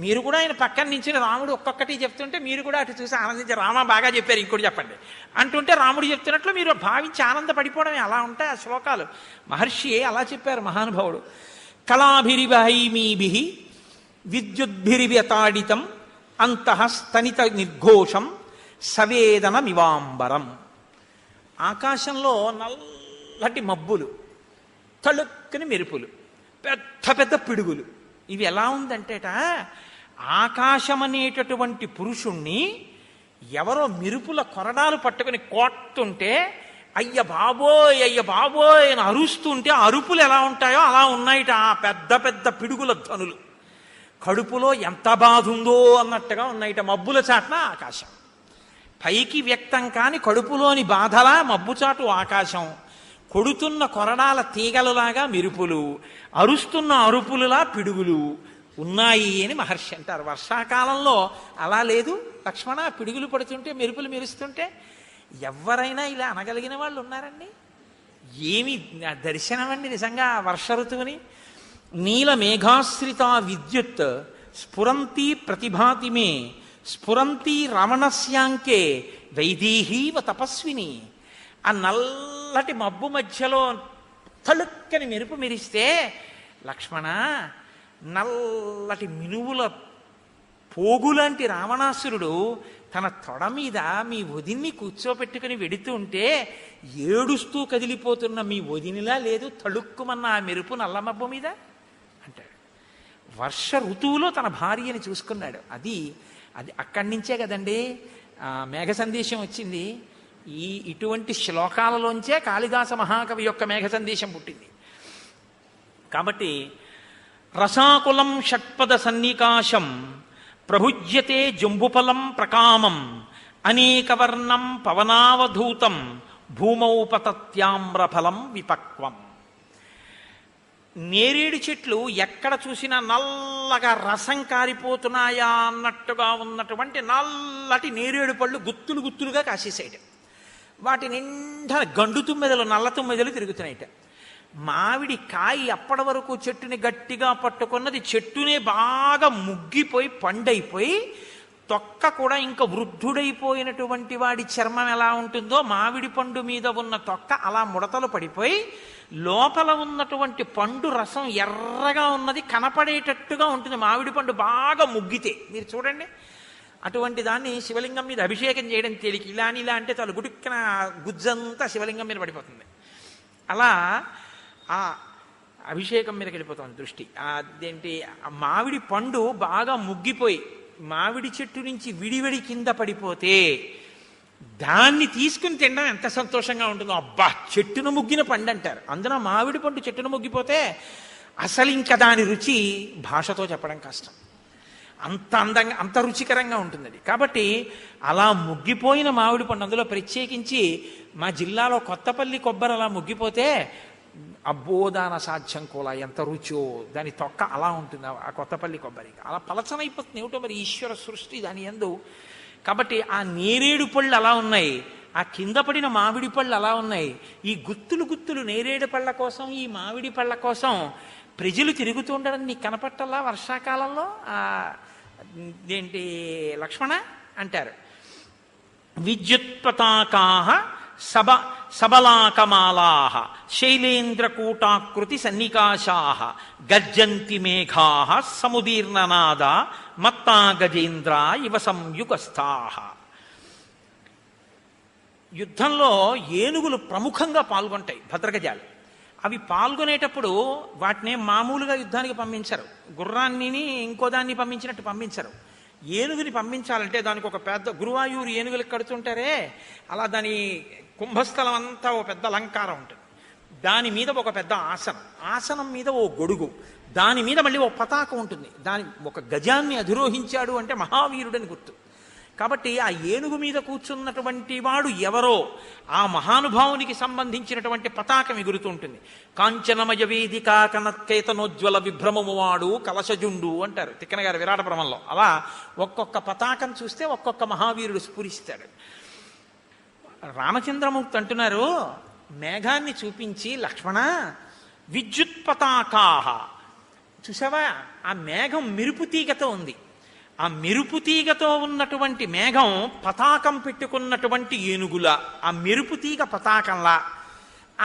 మీరు కూడా ఆయన పక్కన నుంచి రాముడు ఒక్కొక్కటి చెప్తుంటే మీరు కూడా అటు చూసి ఆనందించి రామ బాగా చెప్పారు ఇంకోటి చెప్పండి అంటుంటే రాముడు చెప్తున్నట్లు మీరు భావించి ఆనందపడిపోవడమే. అలా ఉంటాయి ఆ శ్లోకాలు. మహర్షి అలా చెప్పారు మహానుభావుడు. కళాభిరివహైమీభి విద్యుద్భిరివ్యతాడితం అంతః స్తనిత నిర్ఘోషం సవేదనమివాంబరం. ఆకాశంలో నల్లటి మబ్బులు, తళుక్కుని మెరుపులు, పెద్ద పెద్ద పిడుగులు. ఇవి ఎలా ఉందంటేట, ఆకాశం అనేటటువంటి పురుషుణ్ణి ఎవరో మెరుపుల కొరడాలు పట్టుకుని కొట్టుంటే అయ్య బాబోయ్ అని అరుస్తుంటే అరుపులు ఎలా ఉంటాయో అలా ఉన్నాయిట ఆ పెద్ద పెద్ద పిడుగుల ధ్వనులు. కడుపులో ఎంత బాధ ఉందో అన్నట్టుగా ఉన్నాయిట మబ్బుల చాటున ఆకాశం. పైకి వ్యక్తం కాని కడుపులోని బాధలా మబ్బుచాటు ఆకాశం, కొడుతున్న కొరడాల తీగలులాగా మెరుపులు, అరుస్తున్న అరుపులులా పిడుగులు ఉన్నాయి అని మహర్షి అంటారు. వర్షాకాలంలో అలా లేదు లక్ష్మణ, పిడుగులు పడుతుంటే మెరుపులు మెరుస్తుంటే. ఎవరైనా ఇలా అనగలిగిన వాళ్ళు ఉన్నారండి? ఏమి దర్శనం అండి నిజంగా వర్ష ఋతువుని. నీల మేఘాశ్రిత విద్యుత్ స్ఫురంతి ప్రతిభాతి మే స్ఫురంతి రమణస్యాంకే వైదేహీవ తపస్విని. ఆ నల్లటి మబ్బు మధ్యలో తలుక్కని మెరుపు మెరిస్తే లక్ష్మణ, నల్లటి మినువుల పోగులాంటి రావణాసురుడు తన తొడ మీద మీ వదిన్ని కూర్చోపెట్టుకుని వెడుతూ ఉంటే ఏడుస్తూ కదిలిపోతున్న మీ వదినిలా లేదు తళుక్కుమన్న ఆ మెరుపు నల్లమబ్బు మీద అంటాడు. వర్ష ఋతువులో తన భార్యని చూసుకున్నాడు. అది అక్కడి నుంచే కదండి మేఘ సందేశం వచ్చింది. ఇటువంటి శ్లోకాలలోంచే కాళిదాస మహాకవి యొక్క మేఘ సందేశం పుట్టింది. కాబట్టి రసాకులం షట్పద సన్నికాశం ప్రభుజ్యతే జంబుఫలం ప్రకామం అనేకవర్ణం పవనావధూతం భూమౌ పతత్యామ్రఫలం విపక్వం. నేరేడు చెట్లు ఎక్కడ చూసినా నల్లగా రసం కారిపోతున్నాయా అన్నట్టుగా ఉన్నటువంటి నల్లటి నేరేడు పళ్ళు గుత్తులు గుత్తులుగా కాసేసాయిట. వాటి నిండా గండు తుమ్మెదలు, నల్ల తుమ్మెదలు తిరుగుతున్నాయిట. మామిడి కాయ అప్పటి వరకు చెట్టుని గట్టిగా పట్టుకున్నది చెట్టునే బాగా ముగ్గిపోయి పండైపోయి తొక్క కూడా ఇంకా వృద్ధుడైపోయినటువంటి వాడి చర్మం ఎలా ఉంటుందో మామిడి పండు మీద ఉన్న తొక్క అలా ముడతలు పడిపోయి లోపల ఉన్నటువంటి పండు రసం ఎర్రగా ఉన్నది కనపడేటట్టుగా ఉంటుంది. మామిడి పండు బాగా ముగ్గితే మీరు చూడండి. అటువంటి దాన్ని శివలింగం మీద అభిషేకం చేయడం తేలిక. ఇలా అంటే చాలు గుడుక్కున గుజ్జంతా శివలింగం మీద పడిపోతుంది. అలా ఆ అభిషేకం మీదకి వెళ్ళిపోతుంది దృష్టి. అదేంటి, మామిడి పండు బాగా ముగ్గిపోయి మామిడి చెట్టు నుంచి విడివిడి కింద పడిపోతే దాన్ని తీసుకుని తినడం ఎంత సంతోషంగా ఉంటుందో. అబ్బా, చెట్టును ముగ్గిన పండు అంటారు. అందున మామిడి పండు చెట్టును ముగ్గిపోతే అసలు ఇంకా దాని రుచి భాషతో చెప్పడం కష్టం. అంత అందంగా, అంత రుచికరంగా ఉంటుంది అది. కాబట్టి అలా ముగ్గిపోయిన మామిడి పండు, అందులో ప్రత్యేకించి మా జిల్లాలో కొత్తపల్లి కొబ్బరి అలా ముగ్గిపోతే అబ్బో దాని అసాధ్యం కూడా, ఎంత రుచో. దాని తొక్క అలా ఉంటుంది ఆ కొత్తపల్లి కొబ్బరికి, అలా పలచనైపోతుంది. ఏమిటో మరి ఈశ్వర సృష్టి దాని యందు. కాబట్టి ఆ నేరేడు పళ్ళు అలా ఉన్నాయి, ఆ కింద పడిన మామిడి పళ్ళు అలా ఉన్నాయి. ఈ గుత్తులు గుత్తులు నేరేడు పళ్ళ కోసం, ఈ మామిడి పళ్ళ కోసం ప్రజలు తిరుగుతూ ఉండడం నీకు కనపట్టల్లా వర్షాకాలంలో? ఏంటి లక్ష్మణ అంటారు. విద్యుత్పతాకాః సబలాకమాలాః శైలేంద్రకూటాకృతి సన్నికాశాః గర్జంతి మేఘాః సముదీర్ణనాదా మత్తా గజేంద్ర ఇవ సంయుగస్థాః. యుద్ధంలో ఏనుగులు ప్రముఖంగా పాల్గొంటాయి, భద్రగజాలు. అవి పాల్గొనేటప్పుడు వాటిని మామూలుగా యుద్ధానికి పంపించరు, గుర్రాన్ని ఇంకో దాన్ని పంపించినట్టు పంపించరు. ఏనుగుని పంపించాలంటే దానికి ఒక పెద్ద గురువాయూరు ఏనుగులకు కడుతుంటారే, అలా దాని కుంభస్థలం అంతా ఓ పెద్ద అలంకారం ఉంటుంది. దాని మీద ఒక పెద్ద ఆసనం, ఆసనం మీద ఓ గొడుగు, దాని మీద మళ్ళీ ఓ పతాకం ఉంటుంది. దాని ఒక గజాన్ని అధిరోహించాడు అంటే మహావీరుడని గుర్తు. కాబట్టి ఆ ఏనుగు మీద కూర్చున్నటువంటి వాడు ఎవరో ఆ మహానుభావునికి సంబంధించినటువంటి పతాకం ఎగురుతూ ఉంటుంది. కాంచనమయ వేదిక కనత్కేతనోజ్వల విభ్రమము వాడు కలశజుండు అంటారు తిక్కన గారు విరాట బ్రహ్మంలో. అలా ఒక్కొక్క పతాకం చూస్తే ఒక్కొక్క మహావీరుడు స్ఫురిస్తాడు. రామచంద్రమూర్తి అంటున్నారు, మేఘాన్ని చూపించి, లక్ష్మణ విద్యుత్ పతాకాః, చూసావా ఆ మేఘం మెరుపు తీగతో ఉంది. ఆ మెరుపు తీగతో ఉన్నటువంటి మేఘం పతాకం పెట్టుకున్నటువంటి ఏనుగుల, ఆ మెరుపు తీగ పతాకంలా.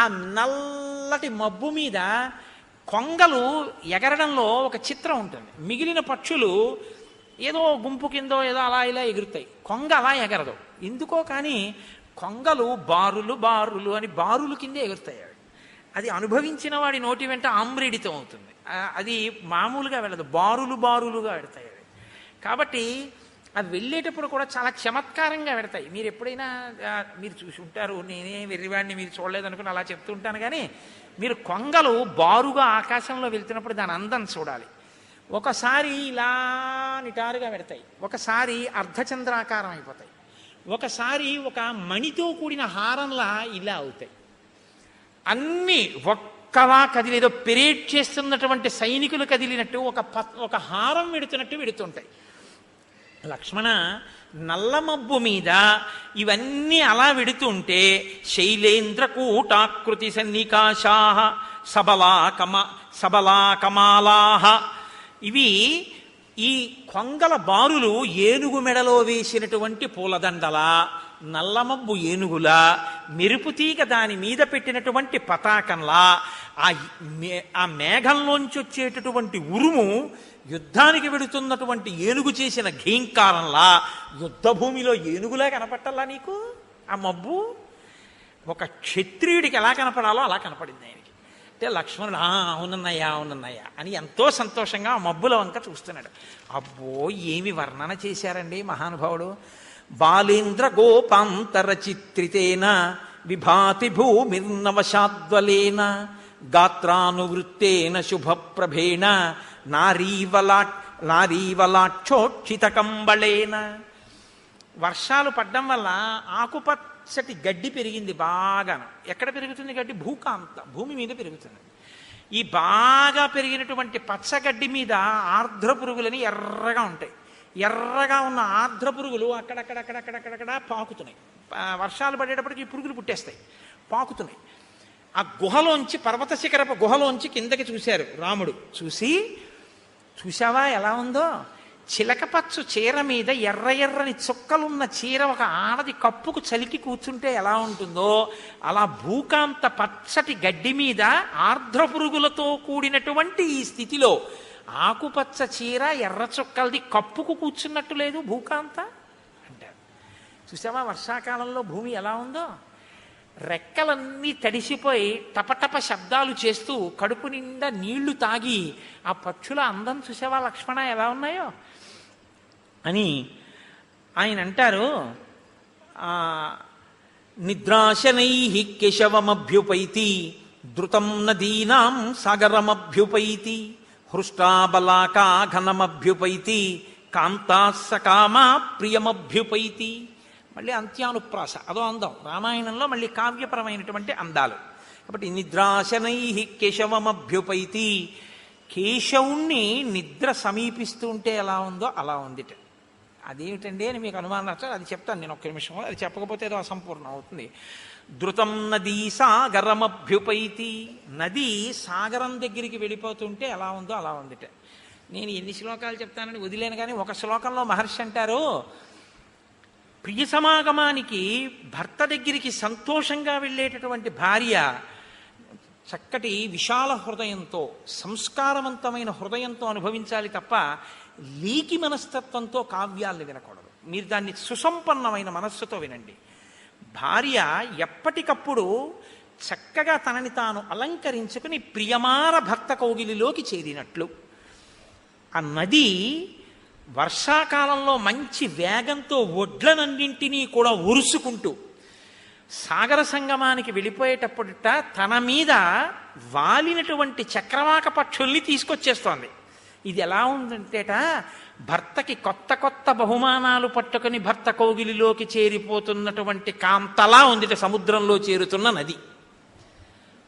ఆ నల్లటి మబ్బు మీద కొంగలు ఎగరడంలో ఒక చిత్రం ఉంటుంది. మిగిలిన పక్షులు ఏదో గుంపు కిందో ఏదో అలా ఇలా ఎగురుతాయి, కొంగ అలా ఎగరదు. ఎందుకో కానీ కొంగలు బారులు బారులు అని బారులు కిందే ఎగురుతాయి. అది అనుభవించిన వాడి నోటి వెంట ఆమ్రేడితం అవుతుంది. అది మామూలుగా వెళ్ళదు, బారులు బారులుగా వెడతాయి. కాబట్టి అవి వెళ్ళేటప్పుడు కూడా చాలా చమత్కారంగా పెడతాయి. మీరు ఎప్పుడైనా మీరు చూసి ఉంటారు, నేనే వెర్రివాడిని మీరు చూడలేదనుకుని అలా చెప్తూ ఉంటాను. కానీ మీరు కొంగలు బారుగా ఆకాశంలో వెళ్తున్నప్పుడు దాని అందం చూడాలి. ఒకసారి ఇలా నిటారుగా పెడతాయి, ఒకసారి అర్ధచంద్రాకారం అయిపోతాయి, ఒకసారి ఒక మణితో కూడిన హారంలా ఇలా అవుతాయి. అన్నీ ఒక్కలా కదిలి, ఏదో పెరేడ్ చేస్తున్నటువంటి సైనికులు కదిలినట్టు ఒక హారం వెడుతున్నట్టు వెడుతుంటాయి. లక్ష్మణ నల్లమబ్బు మీద ఇవన్నీ అలా వెడుతుంటే శైలేంద్రకూటాకృతి సన్నికాశాః సబలాకమాలాః, ఇవి ఈ కొంగల బారులు ఏనుగు మెడలో వేసినటువంటి పూలదండలా, నల్లమబ్బు ఏనుగుల, మెరుపుతీగ దాని మీద పెట్టినటువంటి పతాకంలా, ఆ మేఘంలోంచి వచ్చేటటువంటి ఉరుము యుద్ధానికి వెడుతున్నటువంటి ఏనుగు చేసిన ఘీంకారంలా, యుద్ధభూమిలో ఏనుగులా కనపట్టాలా నీకు ఆ మబ్బు? ఒక క్షత్రియుడికి ఎలా కనపడాలో అలా కనపడింది ఆయనకి. అంటే లక్ష్మణుడు అవునన్నయ్యా అని ఎంతో సంతోషంగా ఆ మబ్బుల వంక చూస్తున్నాడు. అబ్బో ఏమి వర్ణన చేశారండి మహానుభావుడు. బాలేంద్ర గోపాంతర చిత్రితేన విభాతి భూమిర్నవశాద్వలేన గాత్రానువృత్తేన శుభప్రభేణ నారీవలాక్షోక్షిత కంబళేన. వర్షాలు పడ్డం వల్ల ఆకుపచ్చటి గడ్డి పెరిగింది బాగాను. ఎక్కడ పెరుగుతుంది గడ్డి? భూమి మీద పెరుగుతుంది. ఈ బాగా పెరిగినటువంటి పచ్చగడ్డి మీద ఆర్ద్ర పురుగులని ఎర్రగా ఉంటాయి. ఎర్రగా ఉన్న ఆర్ద్ర పురుగులు అక్కడక్కడక్కడక్కడక్కడక్కడ పాకుతున్నాయి. వర్షాలు పడేటప్పటికి ఈ పురుగులు పుట్టేస్తాయి, పాకుతున్నాయి. ఆ గుహలోంచి, పర్వత శిఖరపు గుహలోంచి కిందకి చూశారు రాముడు. చూశావా ఎలా ఉందో? చిలకపచ్చు చీర మీద ఎర్ర ఎర్రని చుక్కలున్న చీర ఒక ఆడది కప్పుకు చలికి కూర్చుంటే ఎలా ఉంటుందో అలా భూకాంత పచ్చటి గడ్డి మీద ఆర్ద్ర పురుగులతో కూడినటువంటి ఈ స్థితిలో ఆకుపచ్చ చీర ఎర్ర చుక్కలది కప్పుకు కూర్చున్నట్టు లేదు భూకాంత అంటారు. చూసావా వర్షాకాలంలో భూమి ఎలా ఉందో? రెక్కలన్నీ తడిసిపోయి టపటప శబ్దాలు చేస్తూ కడుపు నిండా నీళ్లు తాగి ఆ పక్షుల అందం చూసావా లక్ష్మణ ఎలా ఉన్నాయో అని ఆయన అంటారు. నిద్రాశనై కేశవమభ్యుపైతి ద్రుతం నదీనాం సాగరమభ్యుపైతి హృష్టాబలాకా ఘనమభ్యుపైతి కాంతా సకామా ప్రియమభ్యుపైతి. మళ్ళీ అంత్యానుప్రాస, అదో అందం. రామాయణంలో మళ్ళీ కావ్యపరమైనటువంటి అందాలు. కాబట్టి నిద్రాశనై కేశవమభ్యుపైతి, కేశవుణ్ణి నిద్ర సమీపిస్తూ ఉంటే ఎలా ఉందో అలా ఉందిట. అదేమిటండి అని మీకు అనుమానం వస్తుంది, అది చెప్తాను నేను ఒక్క నిమిషంలో. అది చెప్పకపోతే ఏదో అసంపూర్ణం అవుతుంది. ధృతం నదీ సాగరమభ్యుపైతి, నది సాగరం దగ్గరికి వెళ్ళిపోతుంటే ఎలా ఉందో అలా ఉందిట. నేను ఎన్ని శ్లోకాలు చెప్తానని వదిలేను, కానీ ఒక శ్లోకంలో మహర్షి అంటారు, ప్రియ సమాగమానికి భర్త దగ్గరికి సంతోషంగా వెళ్ళేటటువంటి భార్య చక్కటి విశాల హృదయంతో, సంస్కారవంతమైన హృదయంతో అనుభవించాలి తప్ప లీకి మనస్తత్వంతో కావ్యాలను వినకూడదు. మీరు దాన్ని సుసంపన్నమైన మనస్సుతో వినండి. భార్య ఎప్పటికప్పుడు చక్కగా తనని తాను అలంకరించుకుని ప్రియమార భర్త కౌగిలిలోకి చేరినట్లు. ఆ నది వర్షాకాలంలో మంచి వేగంతో ఒడ్లనన్నింటినీ కూడా ఉరుసుకుంటూ సాగర సంగమానికి వెళ్ళిపోయేటప్పుడుట తన మీద వాలినటువంటి చక్రవాక పక్షుల్ని తీసుకొచ్చేస్తోంది. ఇది ఎలా ఉందంటేట, భర్తకి కొత్త కొత్త బహుమానాలు పట్టుకుని భర్త కౌగిలిలోకి చేరిపోతున్నటువంటి కాంతలా ఉందిట సముద్రంలో చేరుతున్న నది.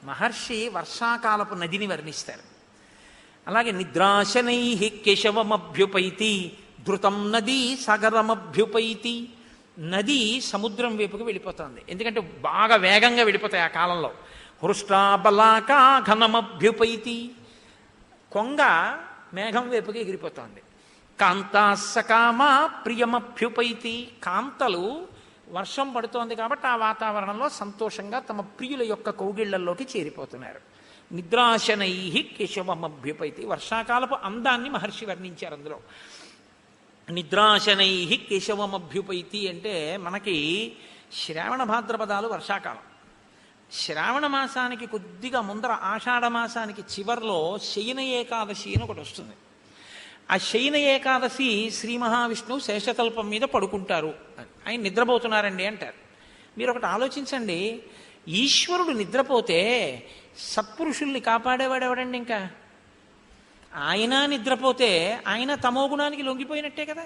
మహర్షి వర్షాకాలపు నదిని వర్ణిస్తారు. అలాగే నిద్రాశనై కేశవమభ్యుపైతి ధృతం నదీ సాగరమభ్యుపైతి, నది సముద్రం వైపుకి వెళ్ళిపోతుంది. ఎందుకంటే బాగా వేగంగా వెళ్ళిపోతాయి ఆ కాలంలో. హృష్టాబలాకా ఘనమభ్యుపైతి, కొంగ మేఘం వైపుకి ఎగిరిపోతుంది. కాంతా సకామా ప్రియమభ్యుపైతి, కాంతలు వర్షం పడుతోంది కాబట్టి ఆ వాతావరణంలో సంతోషంగా తమ ప్రియుల యొక్క కౌగిళ్లలోకి చేరిపోతున్నారు. నిద్రాశనై కేశవమభ్యుపైతి, వర్షాకాలపు అందాన్ని మహర్షి వర్ణించారు అందులో. నిద్రాశనై కేశవమభ్యుపైతి అంటే మనకి శ్రావణ భాద్రపదాలు వర్షాకాలం. శ్రావణ మాసానికి కొద్దిగా ముందర ఆషాఢ మాసానికి చివర్లో శయన ఏకాదశి అని ఒకటి వస్తుంది. ఆ శయన ఏకాదశి శ్రీ మహావిష్ణువు శేషతల్పం మీద పడుకుంటారు, ఆయన నిద్రపోతున్నారండి అంటారు. మీరు ఒకటి ఆలోచించండి, ఈశ్వరుడు నిద్రపోతే సత్పురుషుల్ని కాపాడేవాడెవడండి? ఇంకా ఆయన నిద్రపోతే ఆయన తమో గుణానికి లొంగిపోయినట్టే కదా.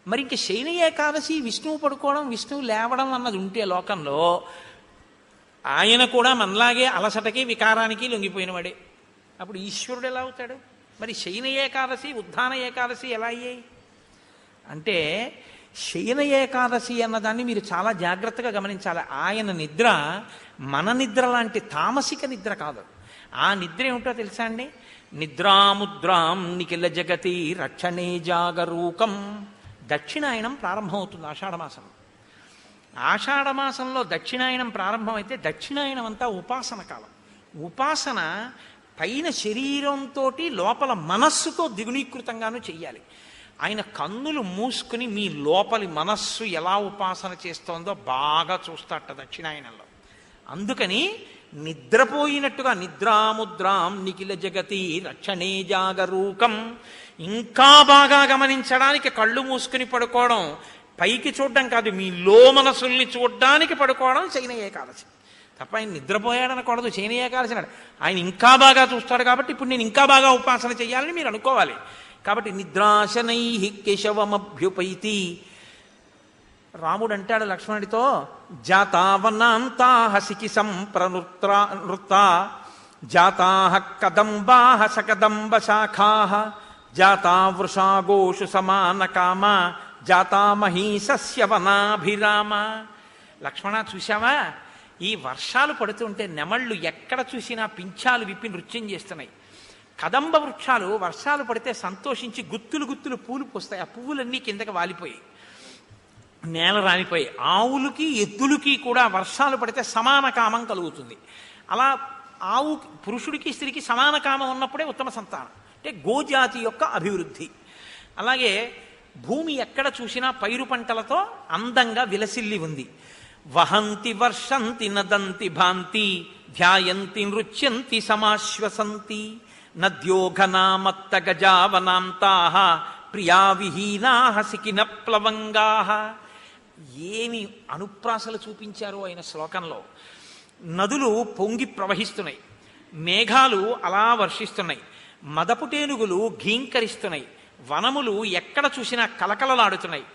మరి ఇంక శయన ఏకాదశి విష్ణువు పడుకోవడం, విష్ణువు లేవడం అన్నది ఉంటే లోకంలో ఆయన కూడా మనలాగే అలసటకి వికారానికి లొంగిపోయినవాడే. అప్పుడు ఈశ్వరుడు ఎలా అవుతాడు? మరి శయన ఏకాదశి ఉద్ధాన ఏకాదశి ఎలా అయ్యాయి అంటే, శయన ఏకాదశి అన్నదాన్ని మీరు చాలా జాగ్రత్తగా గమనించాలి. ఆయన నిద్ర మన నిద్ర లాంటి తామసిక నిద్ర కాదు. ఆ నిద్ర ఏమిటో తెలుసా అండి? నిద్రాముద్రాం నిఖిల జగతి రక్షణే జాగరూకం. దక్షిణాయనం ప్రారంభమవుతుంది ఆషాఢమాసం. ఆషాఢమాసంలో దక్షిణాయనం ప్రారంభమైతే దక్షిణాయనం అంతా ఉపాసన కాలం. ఉపాసన పైన శరీరంతో లోపల మనస్సుతో ద్విగుణీకృతంగానూ చెయ్యాలి. ఆయన కన్నులు మూసుకుని మీ లోపలి మనస్సు ఎలా ఉపాసన చేస్తోందో బాగా చూస్తాట దక్షిణాయనంలో. అందుకని నిద్రపోయినట్టుగా నిద్రాముద్రాం నిఖిల జగతి రక్షణే జాగరూకం, ఇంకా బాగా గమనించడానికి కళ్ళు మూసుకుని పడుకోవడం, పైకి చూడడం కాదు, మీ లో మనసుల్ని చూడడానికి పడుకోవడం శయన ఏకాదశి తప్ప ఆయన నిద్రపోయాడనకూడదు. శయన ఏకాదశి నాడు ఆయన ఇంకా బాగా చూస్తాడు కాబట్టి ఇప్పుడు నేను ఇంకా బాగా ఉపాసన చేయాలని మీరు అనుకోవాలి. కాబట్టి నిద్రాశనై కేశవమభ్యుపైతి. రాముడు అంటాడు లక్ష్మణుడితో, జాతావనాంతా హసికి సంప్రనృత్త జాతా కదంబా సకదంబ శాఖా జాతా వృషాగోషు సమాన కామ జాతా మహీసస్య వనాభిరామ. లక్ష్మణ చూశావా, ఈ వర్షాలు పడుతుంటే నెమళ్ళు ఎక్కడ చూసినా పింఛాలు విప్పి నృత్యం చేస్తున్నాయి. కదంబ వృక్షాలు వర్షాలు పడితే సంతోషించి గుత్తులు గుత్తులు పూలు పోస్తాయి. ఆ పువ్వులన్నీ కిందకి వాలిపోయి నేల రాలిపోయి, ఆవులకి ఎద్దులకి కూడా వర్షాలు పడితే సమాన కామం కలుగుతుంది. అలా ఆవు పురుషుడికి స్త్రీకి సమాన కామం ఉన్నప్పుడే ఉత్తమ సంతానం, అంటే గోజాతి యొక్క అభివృద్ధి. అలాగే భూమి ఎక్కడ చూసినా పైరు పంటలతో అందంగా విలసిల్లి ఉంది. వహంతి వర్షంతి నదంతి భాంతి ధ్యాయంతి నృత్యంతి సమాశ్వసంతి నద్యోఘనామత్త గజావనాంతా ప్రియా విహీనా సికిన ప్లవంగా. ఏమి అనుప్రాసలు చూపించారో ఆయన శ్లోకంలో. నదులు పొంగి ప్రవహిస్తున్నాయి, మేఘాలు అలా వర్షిస్తున్నాయి, మదపుటేనుగులు ఘీంకరిస్తున్నాయి, వనములు ఎక్కడ చూసినా కలకలలాడుతున్నాయి.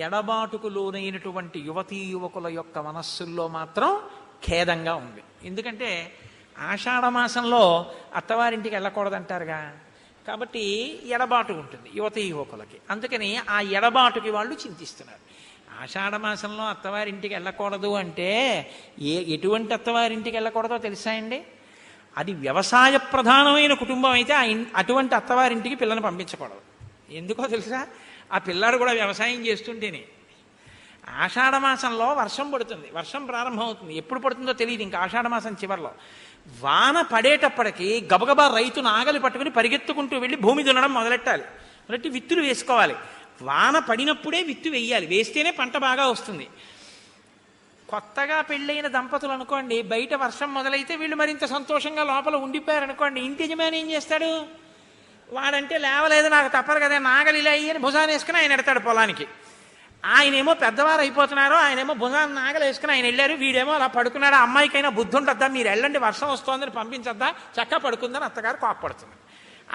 ఎడబాటుకు లోనైనటువంటి యువతీ యువకుల యొక్క మనస్సుల్లో మాత్రం ఖేదంగా ఉంది. ఎందుకంటే ఆషాఢమాసంలో అత్తవారింటికి వెళ్ళకూడదంటారుగా, కాబట్టి ఎడబాటు ఉంటుంది యువతీ యువకులకి. అందుకని ఆ ఎడబాటుకి వాళ్ళు చింతిస్తున్నారు. ఆషాఢమాసంలో అత్తవారింటికి వెళ్ళకూడదు అంటే ఎటువంటి అత్తవారింటికి వెళ్ళకూడదో తెలుసా అండి? అది వ్యవసాయ ప్రధానమైన కుటుంబం అయితే అటువంటి అత్తవారింటికి పిల్లని పంపించకూడదు. ఎందుకో తెలుసా? ఆ పిల్లాడు కూడా వ్యవసాయం చేస్తుంటేనే. ఆషాఢమాసంలో వర్షం పడుతుంది, వర్షం ప్రారంభమవుతుంది, ఎప్పుడు పడుతుందో తెలియదు. ఇంకా ఆషాఢమాసం చివరిలో వాన పడేటప్పటికి గబగబా రైతు నాగలి పట్టుకుని పరిగెత్తుకుంటూ వెళ్ళి భూమి దున్నడం మొదలెట్టాలి, మొదలెట్టి విత్తులు వేసుకోవాలి. వాన పడినప్పుడే విత్తు వేయాలి, వేస్తేనే పంట బాగా వస్తుంది. కొత్తగా పెళ్ళైన దంపతులు అనుకోండి, బయట వర్షం మొదలైతే వీళ్ళు మరింత సంతోషంగా లోపల ఉండిపోయారనుకోండి, ఇంటి యజమాని ఏం చేస్తాడు? వాడంటే లేవలేదు, నాకు తప్పదు కదా, నాగలి ఇలా అయ్యని భుజాన్ని వేసుకుని ఆయన ఎడతాడు పొలానికి. ఆయనేమో పెద్దవారు అయిపోతున్నారు, ఆయనేమో భుజాన్ని నాగలి వేసుకుని ఆయన వెళ్ళారు, వీడేమో అలా పడుకున్నాడు. అమ్మాయికైనా బుద్ధి ఉంటుందా? మీరు వెళ్ళండి, వర్షం వస్తోందని పంపించద్దా, చక్కగా పడుకుందని అత్తగారు కోప్పడుతుంది.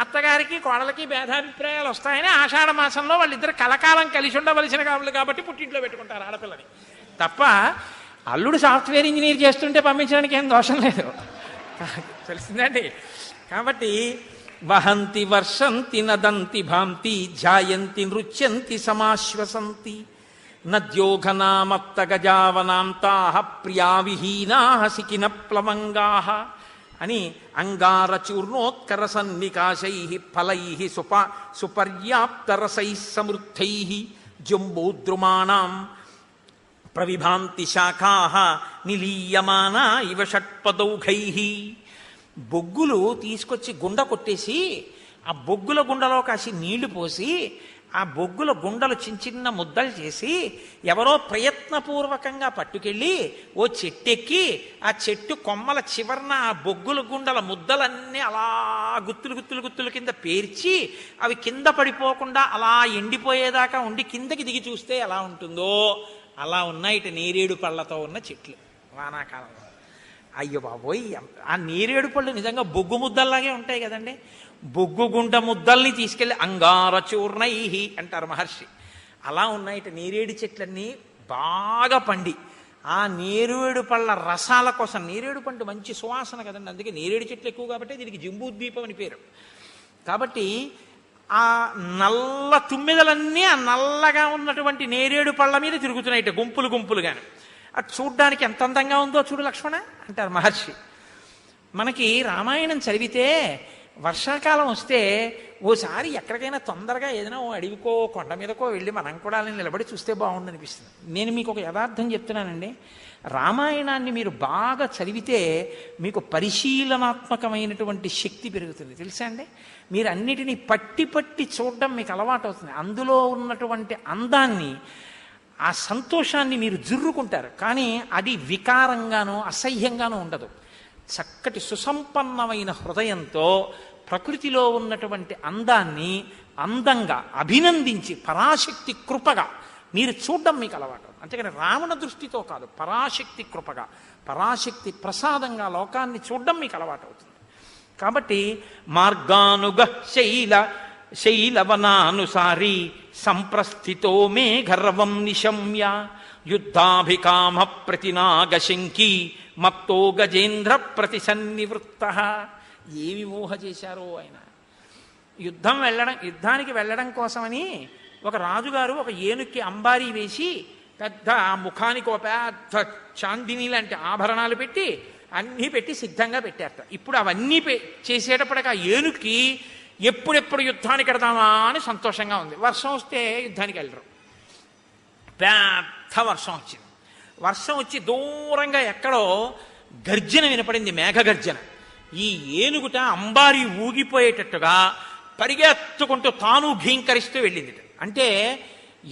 అత్తగారికి కోడలకి భేదాభిప్రాయాలు వస్తాయని ఆషాఢ మాసంలో వాళ్ళిద్దరు కలకాలం కలిసి ఉండవలసిన వాళ్ళు కాబట్టి పుట్టింట్లో పెట్టుకుంటారు ఆడపిల్లని. తప్ప అల్లుడు సాఫ్ట్వేర్ ఇంజనీర్ చేస్తుంటే పంపించడానికి ఏం దోషం లేదు, తెలిసిందండి. కాబట్టి వహంతి వర్షంతి నదంతి భాంతి ఝాయంతి నృత్యంతి సమాశ్వసంతి నద్యోఘనామత్త గజావనాంతా ప్రియా విహీనా సికిన ప్లవంగా అని అంగారచూర్ణోత్కర సన్నికాశై ఫలై సుపర్యాప్తరసై సమృద్ధై జంబోద్రుమాణం ప్రవిభాంతి శాఖా నిలీయమానా ఇవ షట్పదౌఘై. బొగ్గులు తీసుకొచ్చి గుండ కొట్టేసి ఆ బొగ్గుల గుండలో కాసి నీళ్లు పోసి ఆ బొగ్గుల గుండలు చిన్న చిన్న ముద్దలు చేసి ఎవరో ప్రయత్నపూర్వకంగా పట్టుకెళ్ళి ఓ చెట్టెక్కి ఆ చెట్టు కొమ్మల చివరన ఆ బొగ్గుల గుండల ముద్దలన్నీ అలా గుత్తులు గుత్తులు గుత్తుల కింద పేర్చి అవి కింద పడిపోకుండా అలా ఎండిపోయేదాకా ఉండి కిందకి దిగి చూస్తే ఎలా ఉంటుందో అలా ఉన్నాయి నేరేడు పళ్ళతో ఉన్న చెట్లు వానాకాలంలో. అయ్యో బాబోయ్, ఆ నేరేడు పళ్ళు నిజంగా బొగ్గు ముద్దల్లాగే ఉంటాయి కదండి. బొగ్గు గుంట ముద్దల్ని తీసుకెళ్ళి అంగారచూర్ణై అంటారు మహర్షి. అలా ఉన్నాయి నేరేడు చెట్లన్నీ బాగా పండి ఆ నేరేడు పళ్ళ రసాల కోసం. నేరేడు పండు మంచి సువాసన కదండి, అందుకే నేరేడు చెట్లు ఎక్కువ కాబట్టి దీనికి జంబూద్వీపం అని పేరు. కాబట్టి ఆ నల్ల తుమ్మెదలన్నీ ఆ నల్లగా ఉన్నటువంటి నేరేడు పళ్ళ మీద తిరుగుతున్నాయి గుంపులు గుంపులుగాను. అది చూడ్డానికి ఎంత అందంగా ఉందో చూడు లక్ష్మణ అంటారు మహర్షి. మనకి రామాయణం చదివితే వర్షాకాలం వస్తే ఓసారి ఎక్కడికైనా తొందరగా ఏదైనా ఓ అడవికో కొండ మీదకో వెళ్ళి మనం కూడా అలా నిలబడి చూస్తే బాగుండు అనిపిస్తుంది. నేను మీకు ఒక యథార్థం చెప్తున్నానండి, రామాయణాన్ని మీరు బాగా చదివితే మీకు పరిశీలనాత్మకమైనటువంటి శక్తి పెరుగుతుంది, తెలుసా అండి. మీరు అన్నిటినీ పట్టి పట్టి చూడడం మీకు అలవాటు అవుతుంది. అందులో ఉన్నటువంటి అందాన్ని ఆ సంతోషాన్ని మీరు జుర్రుకుంటారు, కానీ అది వికారంగానో అసహ్యంగానో ఉండదు. చక్కటి సుసంపన్నమైన హృదయంతో ప్రకృతిలో ఉన్నటువంటి అందాన్ని అందంగా అభినందించి పరాశక్తి కృపగా మీరు చూడడం మీకు అలవాటు. అంతేకాని రావణ దృష్టితో కాదు, పరాశక్తి కృపగా పరాశక్తి ప్రసాదంగా లోకాన్ని చూడడం మీకు అలవాటు అవుతుంది. కాబట్టి మార్గానుగ శైలవనానుసారి సంప్రస్థితో మే గర్వం నిశమ్య యుద్ధాభికామ ప్రతినాగశంకి మత్తో గజేంద్ర ప్రతిసన్నివృత్త. ఏమి ఊహ చేశారో ఆయన. యుద్ధానికి వెళ్ళడం కోసమని ఒక రాజుగారు ఒక ఏనుక్కి అంబారీ వేసి పెద్ద ఆ ముఖానికి ఒక పెద్ద చాందిని లాంటి ఆభరణాలు పెట్టి అన్నీ పెట్టి సిద్ధంగా పెట్టారట. ఇప్పుడు అవన్నీ చేసేటప్పటికి ఆ ఏనుక్కి ఎప్పుడెప్పుడు యుద్ధానికి వెడదామా అని సంతోషంగా ఉంది. వర్షం వస్తే యుద్ధానికి వెళ్ళరు. పెద్ద వర్షం వచ్చింది. వర్షం వచ్చి దూరంగా ఎక్కడో గర్జన వినపడింది, మేఘగర్జన. ఈ ఏనుగుట అంబారి ఊగిపోయేటట్టుగా పరిగెత్తుకుంటూ తాను భీంకరిస్తూ వెళ్ళింది. అంటే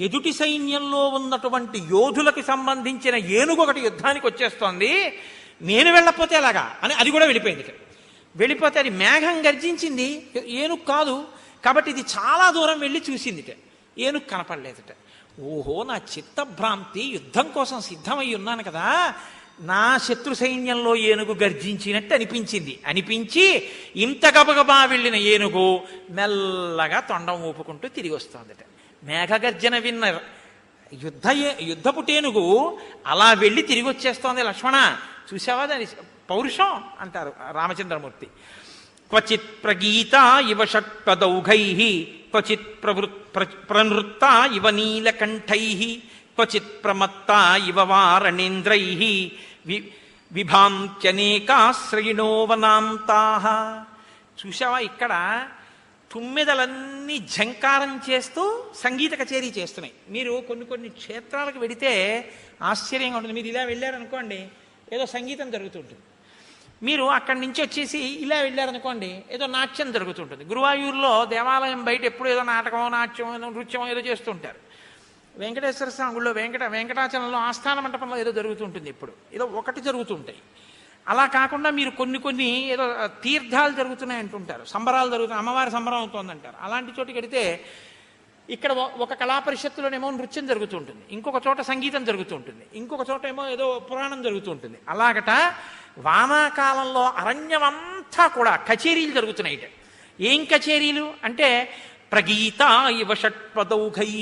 ఎదుటి సైన్యంలో ఉన్నటువంటి యోధులకు సంబంధించిన ఏనుగు ఒకటి యుద్ధానికి వచ్చేస్తోంది, నేను వెళ్ళకపోతే ఎలాగా అని అది కూడా వెళ్ళిపోయింది. వెళ్ళిపోతే అది మేఘం గర్జించింది, ఏనుగు కాదు. కాబట్టి ఇది చాలా దూరం వెళ్ళి చూసిందిట, ఏనుగు కనపడలేదుట. ఓహో, నా చిత్తభ్రాంతి, యుద్ధం కోసం సిద్ధమై ఉన్నాను కదా, నా శత్రు సైన్యంలో ఏనుగు గర్జించినట్టు అనిపించి ఇంత గబగబా వెళ్ళిన ఏనుగు మెల్లగా తొండం ఊపుకుంటూ తిరిగి వస్తోందట. మేఘగర్జన విన్న యుద్ధపుటేనుగు అలా వెళ్ళి తిరిగి వచ్చేస్తోంది. లక్ష్మణ చూసావా దాని పౌరుషం అంటారు రామచంద్రమూర్తి. క్వచిత్ ప్రగీత ఇవ షట్పదౌఘై, క్వచిత్ ప్రనృత్త ఇవ నీలకంఠై, క్వచిత్ ప్రమత్త ఇవ వారణేంద్రై, విభాంత్యనేకాశ్రయిణో వనాంతాః. చూసావా, ఇక్కడ తుమ్మెదలన్నీ ఝంకారం చేస్తూ సంగీత కచేరీ చేస్తున్నాయి. మీరు కొన్ని క్షేత్రాలకు వెడితే ఆశ్చర్యంగా ఉంటుంది. మీరు ఇలా వెళ్ళారనుకోండి, ఏదో సంగీతం జరుగుతుంటుంది. మీరు అక్కడి నుంచి వచ్చేసి ఇలా వెళ్ళారనుకోండి, ఏదో నాట్యం జరుగుతుంటుంది. గురువాయూరులో దేవాలయం బయట ఎప్పుడు ఏదో నాటకమో, నాట్యమో, నృత్యమో ఏదో చేస్తుంటారు. వెంకటేశ్వర స్వామి గుళ్ళో వెంకటాచలంలో ఆస్థాన మంటపంలో ఏదో జరుగుతుంటుంది. ఇప్పుడు ఏదో ఒకటి జరుగుతుంటాయి. అలా కాకుండా మీరు కొన్ని ఏదో తీర్థాలు జరుగుతున్నాయి అంటుంటారు, సంబరాలు జరుగుతున్నాయి, అమ్మవారి సంబరం అవుతోందంటారు. అలాంటి చోటుకి వెడితే ఇక్కడ ఒక కళాపరిషత్తులోనేమో నృత్యం జరుగుతుంటుంది, ఇంకొక చోట సంగీతం జరుగుతుంటుంది, ఇంకొక చోట ఏమో ఏదో పురాణం జరుగుతుంటుంది. అలాగట వానాకాలంలో అరణ్యమంతా కూడా కచేరీలు జరుగుతున్నాయి. ఏం కచేరీలు అంటే ప్రగీత ఇవ షట్పదౌఘై,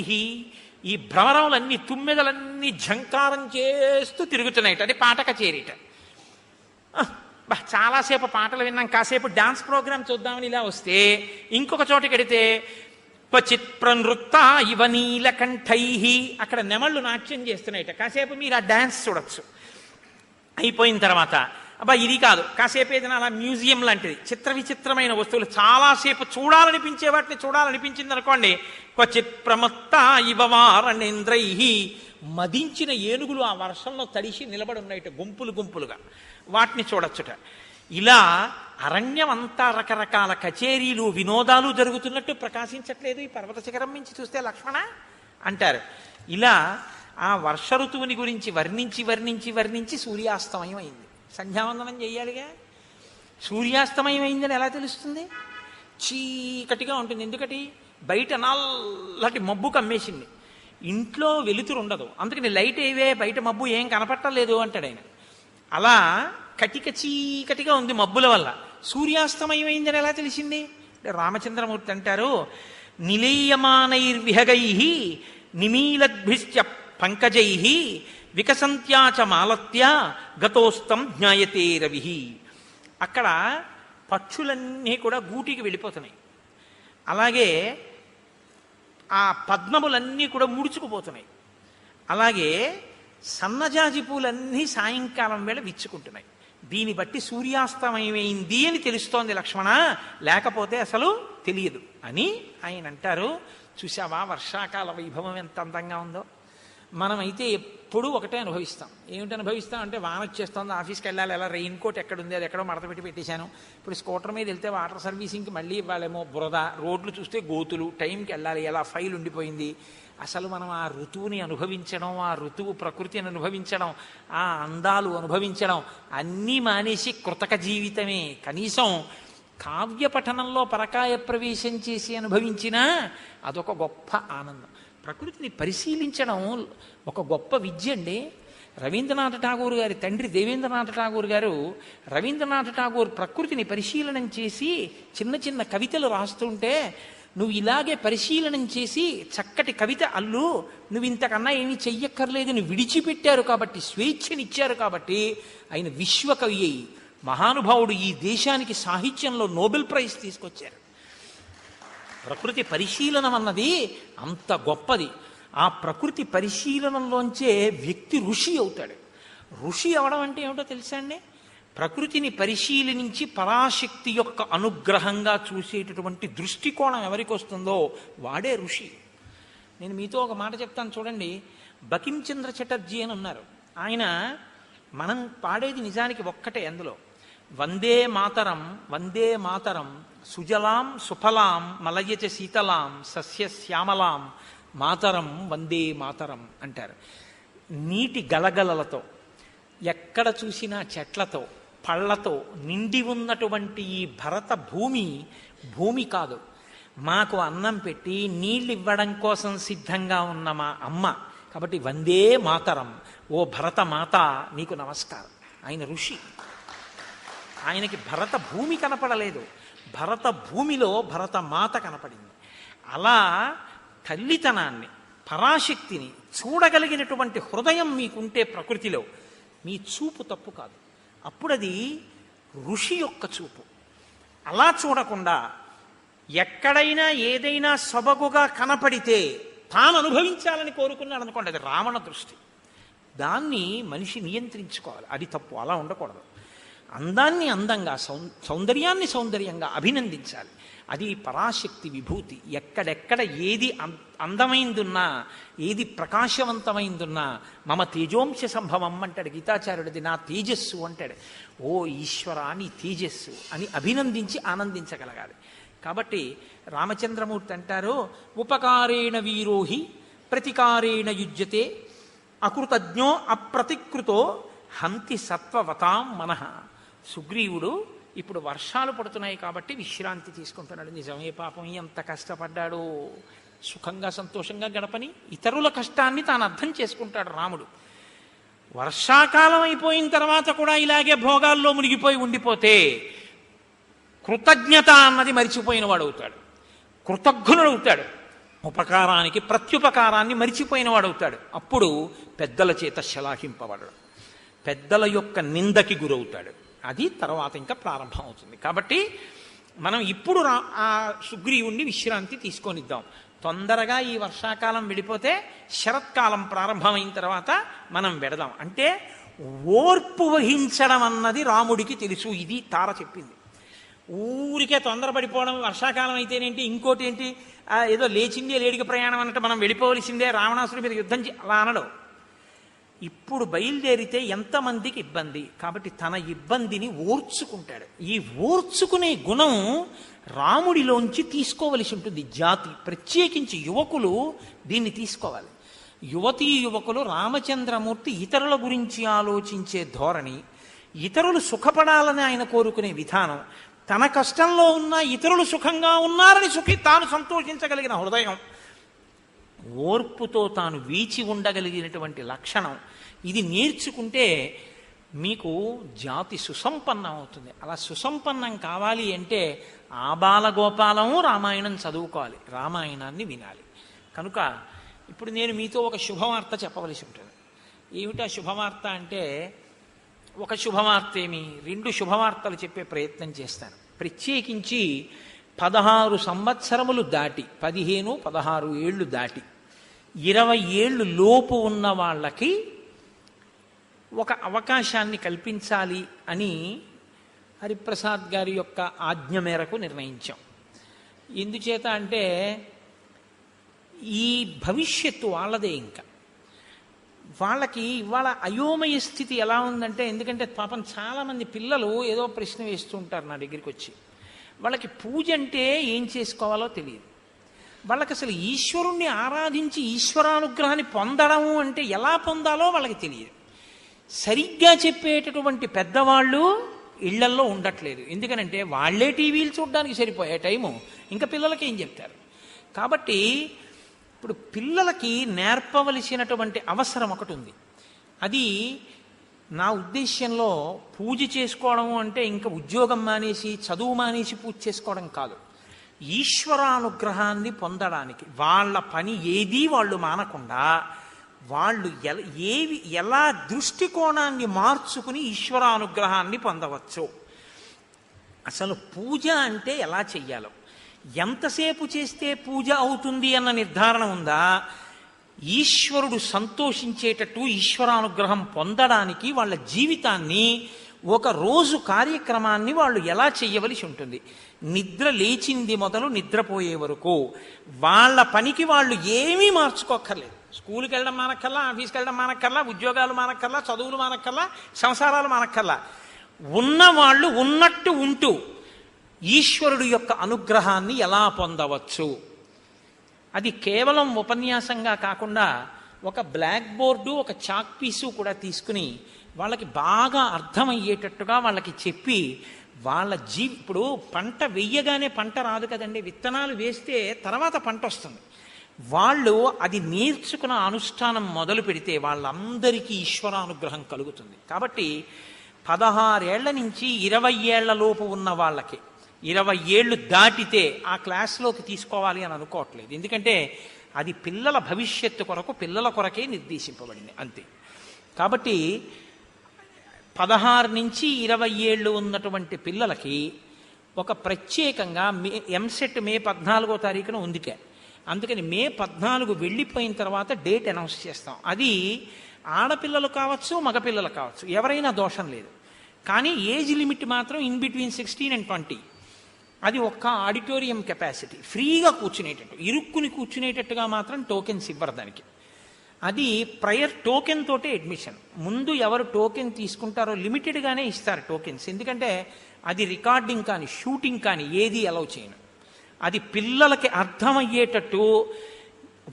ఈ భ్రమరములన్నీ తుమ్మెదలన్నీ ఝంకారం చేస్తూ తిరుగుతున్నాయిట. అది పాట కచేరీట. చాలాసేపు పాటలు విన్నాం, కాసేపు డాన్స్ ప్రోగ్రామ్ చూద్దామని ఇలా వస్తే ఇంకొక చోటుకి వెడితే క్వచిత్ ప్రనృత్త ఇవ నీలకంఠై, అక్కడ నెమళ్ళు నాట్యం చేస్తున్నాయిట. కాసేపు మీరు ఆ డాన్స్ చూడొచ్చు. అయిపోయిన తర్వాత ఇది కాదు, కాసేపు ఏదైనా అలా మ్యూజియం లాంటిది చిత్ర విచిత్రమైన వస్తువులు చాలాసేపు చూడాలనిపించే వాటిని చూడాలనిపించింది అనుకోండి, క్వచిత్ ప్రమత్త ఇవ వారణేంద్రై, మదించిన ఏనుగులు ఆ వర్షంలో తడిసి నిలబడి ఉన్నాయిట గుంపులుగా, వాటిని చూడొచ్చుట. ఇలా అరణ్యం అంతా రకరకాల కచేరీలు, వినోదాలు జరుగుతున్నట్టు ప్రకాశించట్లేదు ఈ పర్వత శిఖరం నుంచి చూస్తే లక్ష్మణ అంటారు. ఇలా ఆ వర్ష ఋతువుని గురించి వర్ణించి సూర్యాస్తమయం అయింది. సంధ్యావందనం చెయ్యాలిగా. సూర్యాస్తమయం అయిందని ఎలా తెలుస్తుంది? చీకటిగా ఉంటుంది. ఎందుకటి? బయట నల్లటి మబ్బు కమ్మేసింది, ఇంట్లో వెలుతురు ఉండదు, అందుకని లైట్ ఏవే, బయట మబ్బు ఏం కనపట్టలేదు అంటాడు ఆయన. అలా కటిక చీకటిగా ఉంది మబ్బుల వల్ల. సూర్యాస్తమయం అయిందని ఎలా తెలిసింది? రామచంద్రమూర్తి అంటారు, నిలీయమానైర్విహగై నిమీలద్భిశ్చ పంకజై వికసంత్యాచ మాలత్య గతోస్తం జ్ఞాయతే రవి. అక్కడ పక్షులన్నీ కూడా గూటికి వెళ్ళిపోతున్నాయి. అలాగే ఆ పద్మములన్నీ కూడా ముడుచుకుపోతున్నాయి. అలాగే సన్నజాజి పూలన్నీ సాయంకాలం వేళ విచ్చుకుంటున్నాయి. దీన్ని బట్టి సూర్యాస్తమయమైంది అని తెలుస్తోంది లక్ష్మణ, లేకపోతే అసలు తెలియదు అని ఆయన అంటారు. చూసావా వర్షాకాల వైభవం ఎంత అందంగా ఉందో. మనమైతే ఎప్పుడూ ఒకటే అనుభవిస్తాం. ఏమిటి అనుభవిస్తాం అంటే, వాన వచ్చేస్తుంది, ఆఫీస్కి వెళ్ళాలి, ఎలా రెయిన్ కోట్ ఎక్కడుంది, అది ఎక్కడో మడత పెట్టేశాను. ఇప్పుడు స్కూటర్ మీద వెళ్తే వాటర్ సర్వీసింగ్కి మళ్ళీ ఇవ్వాలేమో, బురద, రోడ్లు చూస్తే గోతులు, టైంకి వెళ్ళాలి, ఎలా ఫైల్ ఉండిపోయింది. అసలు మనం ఆ ఋతువుని అనుభవించడం, ఆ ఋతువు ప్రకృతిని అనుభవించడం, ఆ అందాలు అనుభవించడం అన్నీ మానేసి కృతక జీవితమే. కనీసం కావ్య పఠనంలో పరకాయ ప్రవేశం చేసి అనుభవించినా అదొక గొప్ప ఆనందం. ప్రకృతిని పరిశీలించడం ఒక గొప్ప విద్య అండి. రవీంద్రనాథ్ ఠాగూర్ గారి తండ్రి దేవేంద్రనాథ్ ఠాగూర్ గారు, రవీంద్రనాథ్ ఠాగూర్ ప్రకృతిని పరిశీలనం చేసి చిన్న కవితలు రాస్తుంటే, నువ్వు ఇలాగే పరిశీలనం చేసి చక్కటి కవిత అల్లు, నువ్వు ఇంతకన్నా ఏమీ చెయ్యక్కర్లేదు, నువ్వు విడిచిపెట్టారు కాబట్టి, స్వేచ్ఛనిచ్చారు కాబట్టి ఆయన విశ్వకవి అయి మహానుభావుడు, ఈ దేశానికి సాహిత్యంలో నోబెల్ ప్రైజ్ తీసుకొచ్చారు. ప్రకృతి పరిశీలనం అన్నది అంత గొప్పది. ఆ ప్రకృతి పరిశీలనంలోంచే వ్యక్తి ఋషి అవుతాడు. ఋషి అవడం అంటే ఏమిటో తెలుసా అండి? ప్రకృతిని పరిశీలించి పరాశక్తి యొక్క అనుగ్రహంగా చూసేటటువంటి దృష్టికోణం ఎవరికి వస్తుందో వాడే ఋషి. నేను మీతో ఒక మాట చెప్తాను చూడండి. బకించంద్ర చటర్జీ అని ఉన్నారు. ఆయన, మనం పాడేది నిజానికి ఒక్కటే అందులో, వందే మాతరం వందే మాతరం సుజలాం సుఫలాం మలయచ శీతలాం సస్యశ్యామలాం మాతరం వందే మాతరం అంటారు. నీటి గలగలలతో, ఎక్కడ చూసినా చెట్లతో, పళ్లతో నిండి ఉన్నటువంటి ఈ భరత భూమి భూమి కాదు, మాకు అన్నం పెట్టి నీళ్ళు ఇవ్వడం కోసం సిద్ధంగా ఉన్న మా అమ్మ. కాబట్టి వందే మాతరం, ఓ భరత మాత నీకు నమస్కారం. ఆయన ఋషి, ఆయనకి భరత భూమి కనపడలేదు, భరత భూమిలో భరత మాత కనపడింది. అలా తల్లితనాన్ని, పరాశక్తిని చూడగలిగినటువంటి హృదయం మీకుంటే ప్రకృతిలో మీ చూపు తప్పు కాదు. అప్పుడది ఋషి యొక్క చూపు. అలా చూడకుండా ఎక్కడైనా ఏదైనా సొబగుగా కనపడితే తాను అనుభవించాలని కోరుకున్నాడు అనుకోండి, అది రావణ దృష్టి. దాన్ని మనిషి నియంత్రించుకోవాలి, అది తప్పు, అలా ఉండకూడదు. అందాన్ని అందంగా, సౌందర్యాన్ని సౌందర్యంగా అభినందించాలి. అది పరాశక్తి విభూతి. ఎక్కడెక్కడ ఏది అందమైందున్నా, ఏది ప్రకాశవంతమైందున్నా మమ తేజోంశ సంభవం అంటాడు గీతాచార్యుడిది, నా తేజస్సు అంటాడు. ఓ ఈశ్వర నీ తేజస్సు అని అభినందించి ఆనందించగలగాలి. కాబట్టి రామచంద్రమూర్తి అంటారు, ఉపకారేణ వీరోహి ప్రతికారేణ యుజ్యతే అకృతజ్ఞో అప్రతికృతో హంతి సత్వవతాం మనః. సుగ్రీవుడు ఇప్పుడు వర్షాలు పడుతున్నాయి కాబట్టి విశ్రాంతి తీసుకుంటున్నాడు. నిజమే, పాపం ఎంత కష్టపడ్డాడో. సుఖంగా సంతోషంగా గడపని ఇతరుల కష్టాన్ని తాను అర్థం చేసుకుంటాడు రాముడు. వర్షాకాలం అయిపోయిన తర్వాత కూడా ఇలాగే భోగాల్లో మునిగిపోయి ఉండిపోతే కృతజ్ఞత అన్నది మరిచిపోయిన వాడు అవుతాడు, కృతజ్ఞుడు అవుతాడు. ఉపకారానికి ప్రత్యుపకారాన్ని మరిచిపోయిన వాడు అవుతాడు. అప్పుడు పెద్దల చేత శలాహింపబడడు, పెద్దల యొక్క నిందకి గురవుతాడు. అది తర్వాత ఇంకా ప్రారంభం అవుతుంది. కాబట్టి మనం ఇప్పుడు ఆ సుగ్రీవుణ్ణి విశ్రాంతి తీసుకొనిద్దాం. తొందరగా ఈ వర్షాకాలం వెళ్ళిపోతే శరత్కాలం ప్రారంభమైన తర్వాత మనం వెడదాం. అంటే ఓర్పు వహించడం అన్నది రాముడికి తెలుసు. ఇది తార చెప్పింది. ఊరికే తొందరపడిపోవడం, వర్షాకాలం అయితేనేంటి, ఇంకోటి ఏంటి, ఏదో లేచిందే లేడికి ప్రయాణం అన్నట్టు మనం వెళ్ళిపోవలసిందే, రావణాసుడి మీద యుద్ధం అలా అనడం. ఇప్పుడు బయలుదేరితే ఎంతమందికి ఇబ్బంది, కాబట్టి తన ఇబ్బందిని ఓర్చుకుంటాడు. ఈ ఓర్చుకునే గుణం రాముడిలోంచి తీసుకోవలసి ఉంటుంది జాతి. ప్రత్యేకించి యువకులు దీన్ని తీసుకోవాలి. యువతీ యువకులు రామచంద్రమూర్తి ఇతరుల గురించి ఆలోచించే ధోరణి, ఇతరులు సుఖపడాలని ఆయన కోరుకునే విధానం, తన కష్టంలో ఉన్న ఇతరులు సుఖంగా ఉన్నారని తాను సంతోషించగలిగిన హృదయం, ఓర్పుతో తాను వీచి ఉండగలిగినటువంటి లక్షణం, ఇది నేర్చుకుంటే మీకు జాతి సుసంపన్నం అవుతుంది. అలా సుసంపన్నం కావాలి అంటే ఆబాలగోపాలము రామాయణం చదువుకోవాలి, రామాయణాన్ని వినాలి. కనుక ఇప్పుడు నేను మీతో ఒక శుభవార్త చెప్పవలసి ఉంటుంది. ఏమిటా శుభవార్త అంటే, ఒక శుభవార్త ఏమి, 2 శుభవార్తలు చెప్పే ప్రయత్నం చేస్తాను. ప్రత్యేకించి 16 సంవత్సరములు దాటి, 15-16 ఏళ్ళు దాటి 20 ఏళ్ళు లోపు ఉన్న వాళ్ళకి ఒక అవకాశాన్ని కల్పించాలి అని హరిప్రసాద్ గారి యొక్క ఆజ్ఞ మేరకు నిర్ణయించాం. ఎందుచేత అంటే ఈ భవిష్యత్తు వాళ్ళదే. ఇంకా వాళ్ళకి ఇవాళ అయోమయ స్థితి ఎలా ఉందంటే, ఎందుకంటే పాపం చాలామంది పిల్లలు ఏదో ప్రశ్న వేస్తూ ఉంటారు నా దగ్గరికి వచ్చి. వాళ్ళకి పూజ అంటే ఏం చేసుకోవాలో తెలియదు. వాళ్ళకి అసలు ఈశ్వరుణ్ణి ఆరాధించి ఈశ్వరానుగ్రహాన్ని పొందడము అంటే ఎలా పొందాలో వాళ్ళకి తెలియదు. సరిగ్గా చెప్పేటటువంటి పెద్దవాళ్ళు ఇళ్లల్లో ఉండట్లేదు. ఎందుకనంటే వాళ్లే టీవీలు చూడడానికి సరిపోయే టైము, ఇంకా పిల్లలకి ఏం చెప్తారు. కాబట్టి ఇప్పుడు పిల్లలకి నేర్పవలసినటువంటి అవసరం ఒకటి ఉంది. అది నా ఉద్దేశ్యంలో పూజ చేసుకోవడము అంటే ఇంకా ఉద్యోగం మానేసి చదువు మానేసి పూజ చేసుకోవడం కాదు. ఈశ్వరానుగ్రహాన్ని పొందడానికి వాళ్ళ పని ఏదీ వాళ్ళు మానకుండా వాళ్ళు ఎలా దృష్టికోణాన్ని మార్చుకుని ఈశ్వరానుగ్రహాన్ని పొందవచ్చు, అసలు పూజ అంటే ఎలా చెయ్యాలో, ఎంతసేపు చేస్తే పూజ అవుతుంది అన్న నిర్ధారణ ఉందా, ఈశ్వరుడు సంతోషించేటట్టు ఈశ్వరానుగ్రహం పొందడానికి వాళ్ళ జీవితాన్ని, ఒక రోజు కార్యక్రమాన్ని వాళ్ళు ఎలా చెయ్యవలసి ఉంటుంది, నిద్ర లేచింది మొదలు నిద్రపోయే వరకు వాళ్ళ పనికి వాళ్ళు ఏమీ మార్చుకోక్కర్లేదు. స్కూల్కి వెళ్ళడం మానక్కర్లా, ఆఫీస్కి వెళ్ళడం మానక్కర్లా, ఉద్యోగాలు మానక్కర్లా, చదువులు మానక్కర్లా, సంసారాలు మానక్కర్లా. ఉన్నవాళ్ళు ఉన్నట్టు ఉంటూ ఈశ్వరుడు యొక్క అనుగ్రహాన్ని ఎలా పొందవచ్చు, అది కేవలం ఉపన్యాసంగా కాకుండా ఒక బ్లాక్ బోర్డు, ఒక చాక్ పీసు కూడా తీసుకుని వాళ్ళకి బాగా అర్థమయ్యేటట్టుగా వాళ్ళకి చెప్పి వాళ్ళ ఇప్పుడు పంట వెయ్యగానే పంట రాదు కదండి, విత్తనాలు వేస్తే తర్వాత పంట వస్తుంది. వాళ్ళు అది నేర్చుకున్న అనుష్ఠానం మొదలు పెడితే వాళ్ళందరికీ ఈశ్వరానుగ్రహం కలుగుతుంది. కాబట్టి 16 ఏళ్ల నుంచి 20 ఏళ్ల లోపు ఉన్న వాళ్ళకి 20 ఏళ్ళు దాటితే ఆ క్లాస్లోకి తీసుకోవాలి అని అనుకోవట్లేదు. ఎందుకంటే అది పిల్లల భవిష్యత్తు కొరకు, పిల్లల కొరకే నిర్దేశింపబడింది అంతే. కాబట్టి 16 నుంచి 20 ఏళ్ళు ఉన్నటువంటి పిల్లలకి ఒక ప్రత్యేకంగా ఎంసెట్ మే 14వ తారీఖున ఉందికే. అందుకని మే 14 వెళ్ళిపోయిన తర్వాత డేట్ అనౌన్స్ చేస్తాం. అది ఆడపిల్లలు కావచ్చు, మగపిల్లలు కావచ్చు, ఎవరైనా దోషం లేదు. కానీ ఏజ్ లిమిట్ మాత్రం ఇన్ బిట్వీన్ 16 and 20. అది ఒక్క ఆడిటోరియం కెపాసిటీ, ఫ్రీగా కూర్చునేటట్టు, ఇరుక్కుని కూర్చునేటట్టుగా మాత్రం టోకెన్స్ ఇవ్వరు దానికి. అది ప్రయర్ టోకెన్ తోటే అడ్మిషన్. ముందు ఎవరు టోకెన్ తీసుకుంటారో లిమిటెడ్గానే ఇస్తారు టోకెన్స్. ఎందుకంటే అది రికార్డింగ్ కానీ షూటింగ్ కానీ ఏది అలౌ చేయను. అది పిల్లలకి అర్థమయ్యేటట్టు,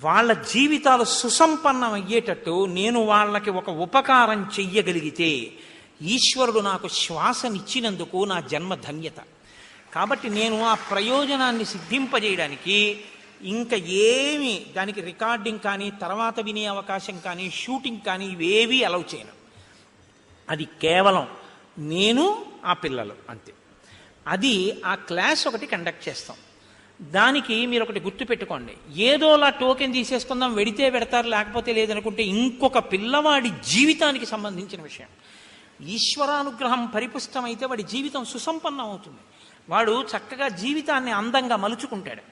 వాళ్ళ జీవితాలు సుసంపన్నం అయ్యేటట్టు నేను వాళ్ళకి ఒక ఉపకారం చెయ్యగలిగితే ఈశ్వరుడు నాకు శ్వాసనిచ్చినందుకు నా జన్మ ధన్యత. కాబట్టి నేను ఆ ప్రయోజనాన్ని సిద్ధింపజేయడానికి ఇంకా ఏమి దానికి రికార్డింగ్ కానీ, తర్వాత వినే అవకాశం కానీ, షూటింగ్ కానీ ఇవేవీ అలౌ చేయను. అది కేవలం నేను, ఆ పిల్లలు అంతే. అది ఆ క్లాస్ ఒకటి కండక్ట్ చేస్తాం. దానికి మీరు ఒకటి గుర్తుపెట్టుకోండి, ఏదోలా టోకెన్ తీసేసుకుందాం, వెడితే పెడతారు లేకపోతే లేదనుకుంటే ఇంకొక పిల్లవాడి జీవితానికి సంబంధించిన విషయం. ఈశ్వరానుగ్రహం పరిపుష్టమైతే వాడి జీవితం సుసంపన్నం అవుతుంది. వాడు చక్కగా జీవితాన్ని అందంగా మలుచుకుంటాడు.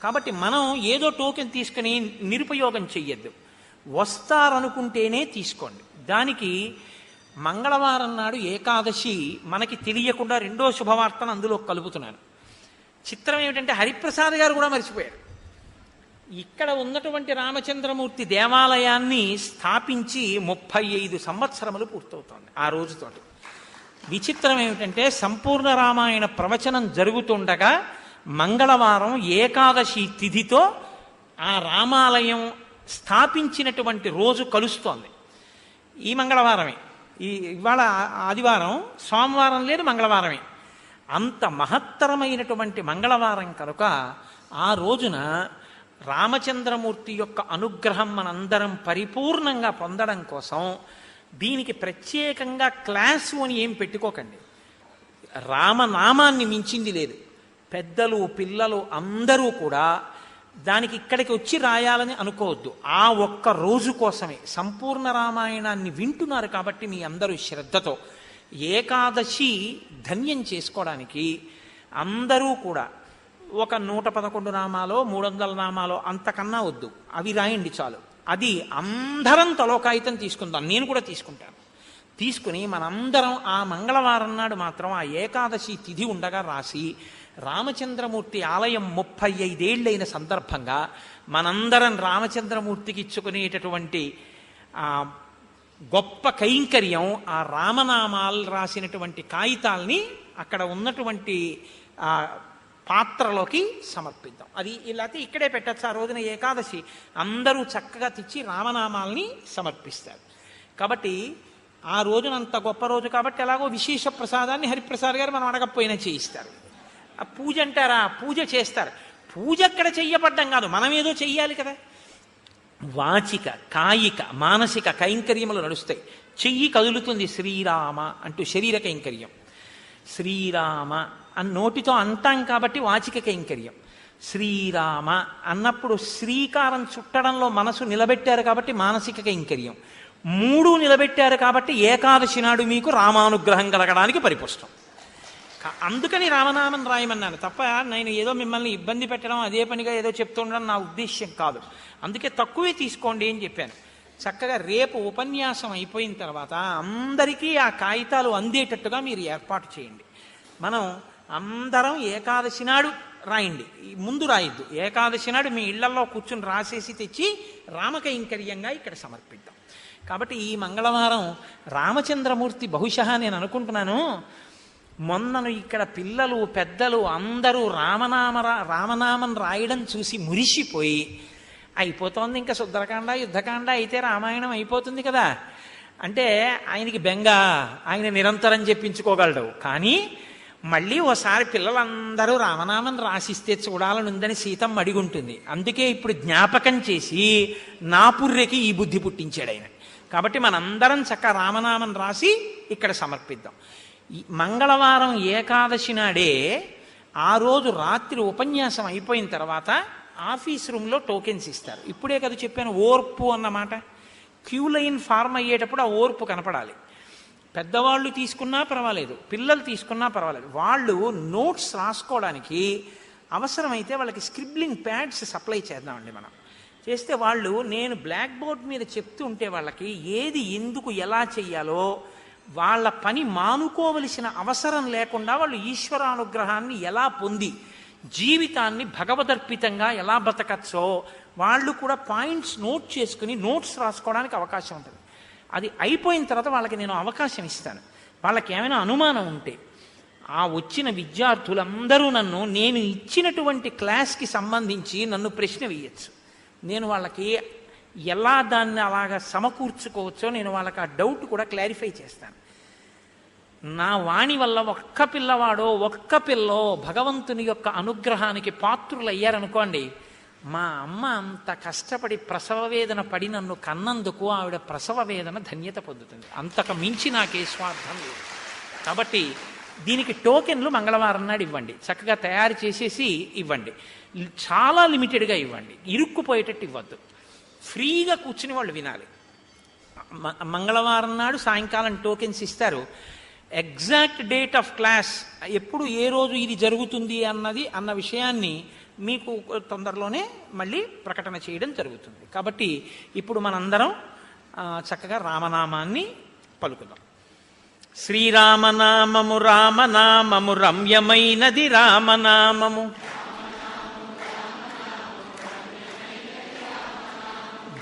కాబట్టి మనం ఏదో టోకెన్ తీసుకుని నిరుపయోగం చెయ్యొద్దు. వస్తారనుకుంటేనే తీసుకోండి. దానికి మంగళవారం నాడు ఏకాదశి మనకి తెలియకుండా రెండో శుభవార్తను అందులో కలుపుతున్నాను. చిత్రం ఏమిటంటే హరిప్రసాద్ గారు కూడా మర్చిపోయారు. ఇక్కడ ఉన్నటువంటి రామచంద్రమూర్తి దేవాలయాన్ని స్థాపించి 35 సంవత్సరములు పూర్తవుతోంది ఆ రోజుతోటి. విచిత్రం ఏమిటంటే సంపూర్ణ రామాయణ ప్రవచనం జరుగుతుండగా మంగళవారం ఏకాదశి తిథితో ఆ రామాలయం స్థాపించినటువంటి రోజు కలుస్తోంది. ఈ మంగళవారమే, ఇవాళ ఆదివారం, సోమవారం లేదు, మంగళవారమే. అంత మహత్తరమైనటువంటి మంగళవారం కనుక ఆ రోజున రామచంద్రమూర్తి యొక్క అనుగ్రహం మనందరం పరిపూర్ణంగా పొందడం కోసం దీనికి ప్రత్యేకంగా క్లాసు అని ఏం పెట్టుకోకండి. రామనామాన్ని మించింది లేదు. పెద్దలు, పిల్లలు అందరూ కూడా దానికి ఇక్కడికి వచ్చి రాయాలని అనుకోవద్దు. ఆ ఒక్క రోజు కోసమే సంపూర్ణ రామాయణాన్ని వింటున్నారు కాబట్టి మీ అందరూ శ్రద్ధతో ఏకాదశి ధన్యం చేసుకోవడానికి అందరూ కూడా ఒక 111 నామాలో 300 నామాలో అంతకన్నా వద్దు, అవి రాయండి చాలు. అది అందరం తలోకాయితం తీసుకుందాం, నేను కూడా తీసుకుంటాను. తీసుకుని మనందరం ఆ మంగళవారం నాడు మాత్రం ఆ ఏకాదశి తిథి ఉండగా రాసి రామచంద్రమూర్తి ఆలయం 35 ఏళ్ళైన సందర్భంగా మనందరం రామచంద్రమూర్తికి ఇచ్చుకునేటటువంటి గొప్ప కైంకర్యం ఆ రామనామాలు రాసినటువంటి కాగితాల్ని అక్కడ ఉన్నటువంటి పాత్రలోకి సమర్పిద్దాం. అది ఇలాగే ఇక్కడే పెట్టచ్చు. ఆ రోజున ఏకాదశి అందరూ చక్కగా తెచ్చి రామనామాల్ని సమర్పిస్తారు. కాబట్టి ఆ రోజున అంత గొప్ప రోజు కాబట్టి ఎలాగో విశేష ప్రసాదాన్ని హరిప్రసాద్ గారు మనం అడగకపోయినా చేయిస్తారు. ఆ పూజ అంటారా, పూజ చేస్తారు. పూజ అక్కడ చెయ్యబడ్డం కాదు, మనం ఏదో చెయ్యాలి కదా. వాచిక, కాయిక, మానసిక కైంకర్యములు నడుస్తాయి. చెయ్యి కదులుతుంది శ్రీరామ అంటూ శరీర కైంకర్యం, శ్రీరామ అని నోటితో అంటాం కాబట్టి వాచిక కైంకర్యం. శ్రీరామ అన్నప్పుడు శ్రీకారం చుట్టడంలో మనసు నిలబెట్టారు కాబట్టి మానసిక కైంకర్యం. 3 నిలబెట్టారు కాబట్టి ఏకాదశి నాడు మీకు రామానుగ్రహం కలగడానికి పరిపుష్టం. అందుకని రామనామం రాయమన్నాను తప్ప నేను ఏదో మిమ్మల్ని ఇబ్బంది పెట్టడం, అదే పనిగా ఏదో చెప్తూ ఉండడం నా ఉద్దేశ్యం కాదు. అందుకే తక్కువే తీసుకోండి అని చెప్పాను. చక్కగా రేపు ఉపన్యాసం అయిపోయిన తర్వాత అందరికీ ఆ కాగితాలు అందేటట్టుగా మీరు ఏర్పాటు చేయండి. మనం అందరం ఏకాదశి నాడు రాయండి, ముందు రాయొద్దు. ఏకాదశి నాడు మీ ఇళ్లలో కూర్చుని రాసేసి తెచ్చి రామకైంకర్యంగా ఇక్కడ సమర్పిద్దాం. కాబట్టి ఈ మంగళవారం రామచంద్రమూర్తి బహుశా నేను అనుకుంటున్నాను మొన్నను ఇక్కడ పిల్లలు, పెద్దలు అందరూ రామనామం రాయడం చూసి మురిసిపోయి అయిపోతోంది, ఇంకా సుందరకాండ యుద్ధకాండ అయితే రామాయణం అయిపోతుంది కదా అంటే ఆయనకి బెంగ, ఆయన నిరంతరం చెప్పించుకోగలడు. కానీ మళ్ళీ ఓసారి పిల్లలందరూ రామనామం రాసిస్తే చూడాలని ఉందని సీతమ్మ అడిగుంటుంది. అందుకే ఇప్పుడు జ్ఞాపకం చేసి నా పుర్రెకి ఈ బుద్ధి పుట్టించాడు ఆయన. కాబట్టి మనందరం చక్కగా రామనామం రాసి ఇక్కడ సమర్పిద్దాం. మంగళవారం ఏకాదశి నాడే ఆ రోజు రాత్రి ఉపన్యాసం అయిపోయిన తర్వాత ఆఫీస్ రూమ్లో టోకెన్స్ ఇస్తారు. ఇప్పుడే కదా చెప్పాను ఓర్పు అన్నమాట. క్యూ లైన్ ఫార్మ్ అయ్యేటప్పుడు ఆ ఓర్పు కనపడాలి. పెద్దవాళ్ళు తీసుకున్నా పర్వాలేదు, పిల్లలు తీసుకున్నా పర్వాలేదు. వాళ్ళు నోట్స్ రాసుకోవడానికి అవసరమైతే వాళ్ళకి స్క్రిబ్లింగ్ ప్యాడ్స్ సప్లై చేద్దామండి మనం. చేస్తే వాళ్ళు నేను బ్లాక్ బోర్డ్ మీద చెప్తూ ఉంటే వాళ్ళకి ఏది ఎందుకు ఎలా చెయ్యాలో వాళ్ళ పని మానుకోవలసిన అవసరం లేకుండా వాళ్ళు ఈశ్వరానుగ్రహాన్ని ఎలా పొంది జీవితాన్ని భగవదర్పితంగా ఎలా బతకచ్చో వాళ్ళు కూడా పాయింట్స్ నోట్ చేసుకుని నోట్స్ రాసుకోవడానికి అవకాశం ఉంటుంది. అది అయిపోయిన తర్వాత వాళ్ళకి నేను అవకాశం ఇస్తాను. వాళ్ళకి ఏమైనా అనుమానం ఉంటే ఆ వచ్చిన విద్యార్థులందరూ నేను ఇచ్చినటువంటి క్లాస్కి సంబంధించి నన్ను ప్రశ్న వేయచ్చు. నేను వాళ్ళకి ఎలా దాన్ని అలాగా సమకూర్చుకోవచ్చో నేను వాళ్ళకి ఆ డౌట్ కూడా క్లారిఫై చేస్తాను. నా వాణి వల్ల ఒక్క పిల్లవాడో ఒక్క పిల్లో భగవంతుని యొక్క అనుగ్రహానికి పాత్రులు అయ్యారనుకోండి, మా అమ్మ అంత కష్టపడి ప్రసవ వేదన పడి నన్ను కన్నందుకు ఆవిడ ప్రసవ వేదన ధన్యత పొందుతుంది. అంతకు మించి నాకే స్వార్థం లేదు. కాబట్టి దీనికి టోకెన్లు మంగళవారం నాడు ఇవ్వండి, చక్కగా తయారు చేసేసి ఇవ్వండి. చాలా లిమిటెడ్గా ఇవ్వండి, ఇరుక్కుపోయేటట్టు ఇవ్వద్దు. ఫ్రీగా కూర్చుని వాళ్ళు వినాలి. మంగళవారం నాడు సాయంకాలం టోకెన్స్ ఇస్తారు. ఎగ్జాక్ట్ డేట్ ఆఫ్ క్లాస్ ఎప్పుడు ఏ రోజు ఇది జరుగుతుంది అన్న విషయాన్ని మీకు తొందరలోనే మళ్ళీ ప్రకటన చేయడం జరుగుతుంది. కాబట్టి ఇప్పుడు మనందరం చక్కగా రామనామాన్ని పలుకుదాం. శ్రీరామనామము రామనామము రమ్యమైనది రామనామము,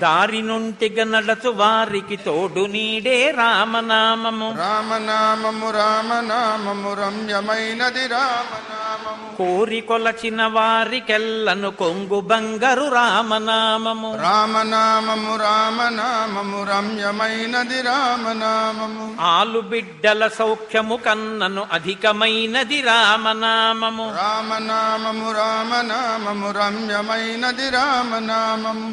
దారి నుంటిగ నడచు వారికి తోడు నీడే రామనామము.
రామనామము రామనామము రమ్యమైనది రామనామము,
కోరి కొలచిన వారికెల్లను కొంగు బంగారు రామనామము.
రామనామము రామనామము రమ్యమైనది రామనామము,
ఆలు బిడ్డల సౌఖ్యము కన్నను అధికమైనది రామనామము.
రామనామము రామనామము రమ్యమైనది రామనామము,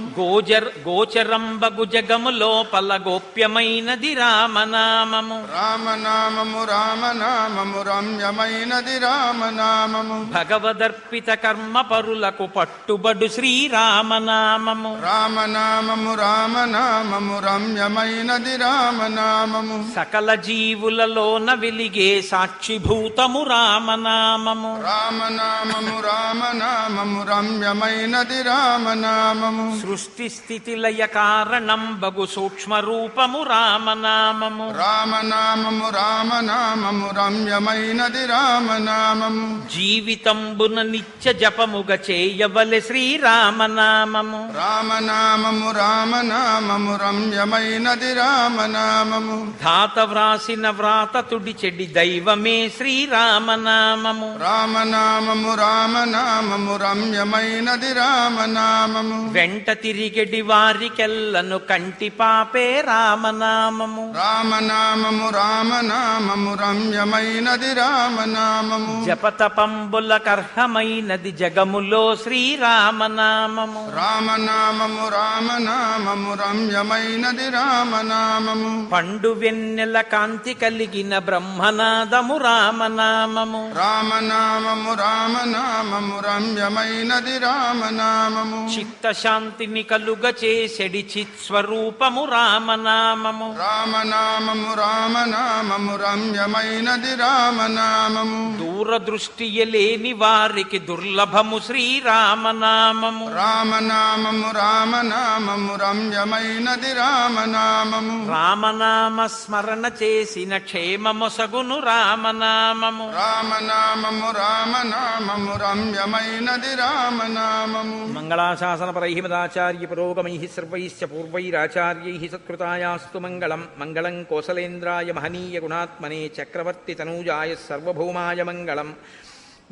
గోచరంబగు జగము లోపల గోప్యమైనది రామనామము.
రామనామము రామనామము రమ్యమైనది రామనామము,
భగవదర్పిత కర్మ పరులకు పట్టుబడు శ్రీరామనామము.
రామనామము రామనామము రమ్యమైనది రామనామము,
సకల జీవులలోన వెలిగే సాక్షిభూతము రామనామము.
రామనామము రామనామము రమ్యమైనది రామనామము,
సృష్టి స్థితి లయ కారణం బగు సూక్ష్మ రూపము రామనామము.
రామనామము రామనామము రమ్యమైనది రామనామము,
జీవితంబున నిత్య జపముగ చేయవలె శ్రీరామనామము.
రామనామము రామనామము రమ్యమైనది రామనామము,
ధాత వ్రాసిన వ్రాత తుడి చెడి దైవమే శ్రీరామనామము.
రామనామము రామనామము రమ్యమైనది రామనామము,
వెంట తిరిగెడి వారికెల్లను కంటి పాపే రామనామము.
రామనామము రామనామము రమ్యమైనది రామనామము,
జపతపంబుల కర్హమైనది జగములో శ్రీరామనామము.
రామనామము రామనామము రమ్యమైనది రామనామము,
పండు వెన్నెల కాంతి కలిగిన బ్రహ్మనాదము రామనామము.
రామనామము రామనామము రమ్యమైనది రామనామము,
చిత్తశాంతిని కలుగ చేసెడి చిత్స్వరూపము రామనామము.
రామనామము రామనామము రమ్యమైనది రామనామము,
దూరదృష్టి లేని వారికి దుర్లభము శ్రీరామనామము.
రామనామము రామనామము రమ్యమైనది రామనామము,
రామనామ స్మరణ చేసిన క్షేమమొసగును రామనామము.
రామనామము రామనామము రమ్యమైనది రామనామము,
మంగళాశాసనపరైః మదాచార్య పురోగమైః సర్వైశ్చ పూర్వైరాచార్యైః సత్కృతాయాస్తు మంగళం. మంగళం కోసలేంద్రాయ మహనీయ గుణాత్మనే చక్రవర్తి తనూజాయ సర్వభౌమాయ మంగళం.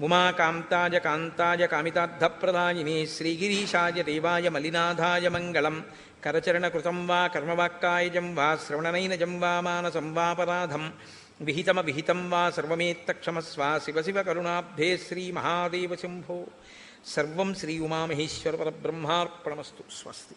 ఉమాకాంతాయ కాంతాయ కామితార్థప్రదాయినే శ్రీగిరీశాయ దేవాయ మలినాథాయ మంగళం. కరచరణకృతం వా కర్మవాక్కాయజం వా శ్రవణనైనజం వా మానసం వాపరాధం విహితం వా సర్వమేత్తక్షమస్వ శివ శివ కరుణాబ్ధే శ్రీ మహాదేవ శంభో. సర్వం శ్రీ ఉమామహేశ్వర పరబ్రహ్మార్పణమస్తు. స్వస్తి.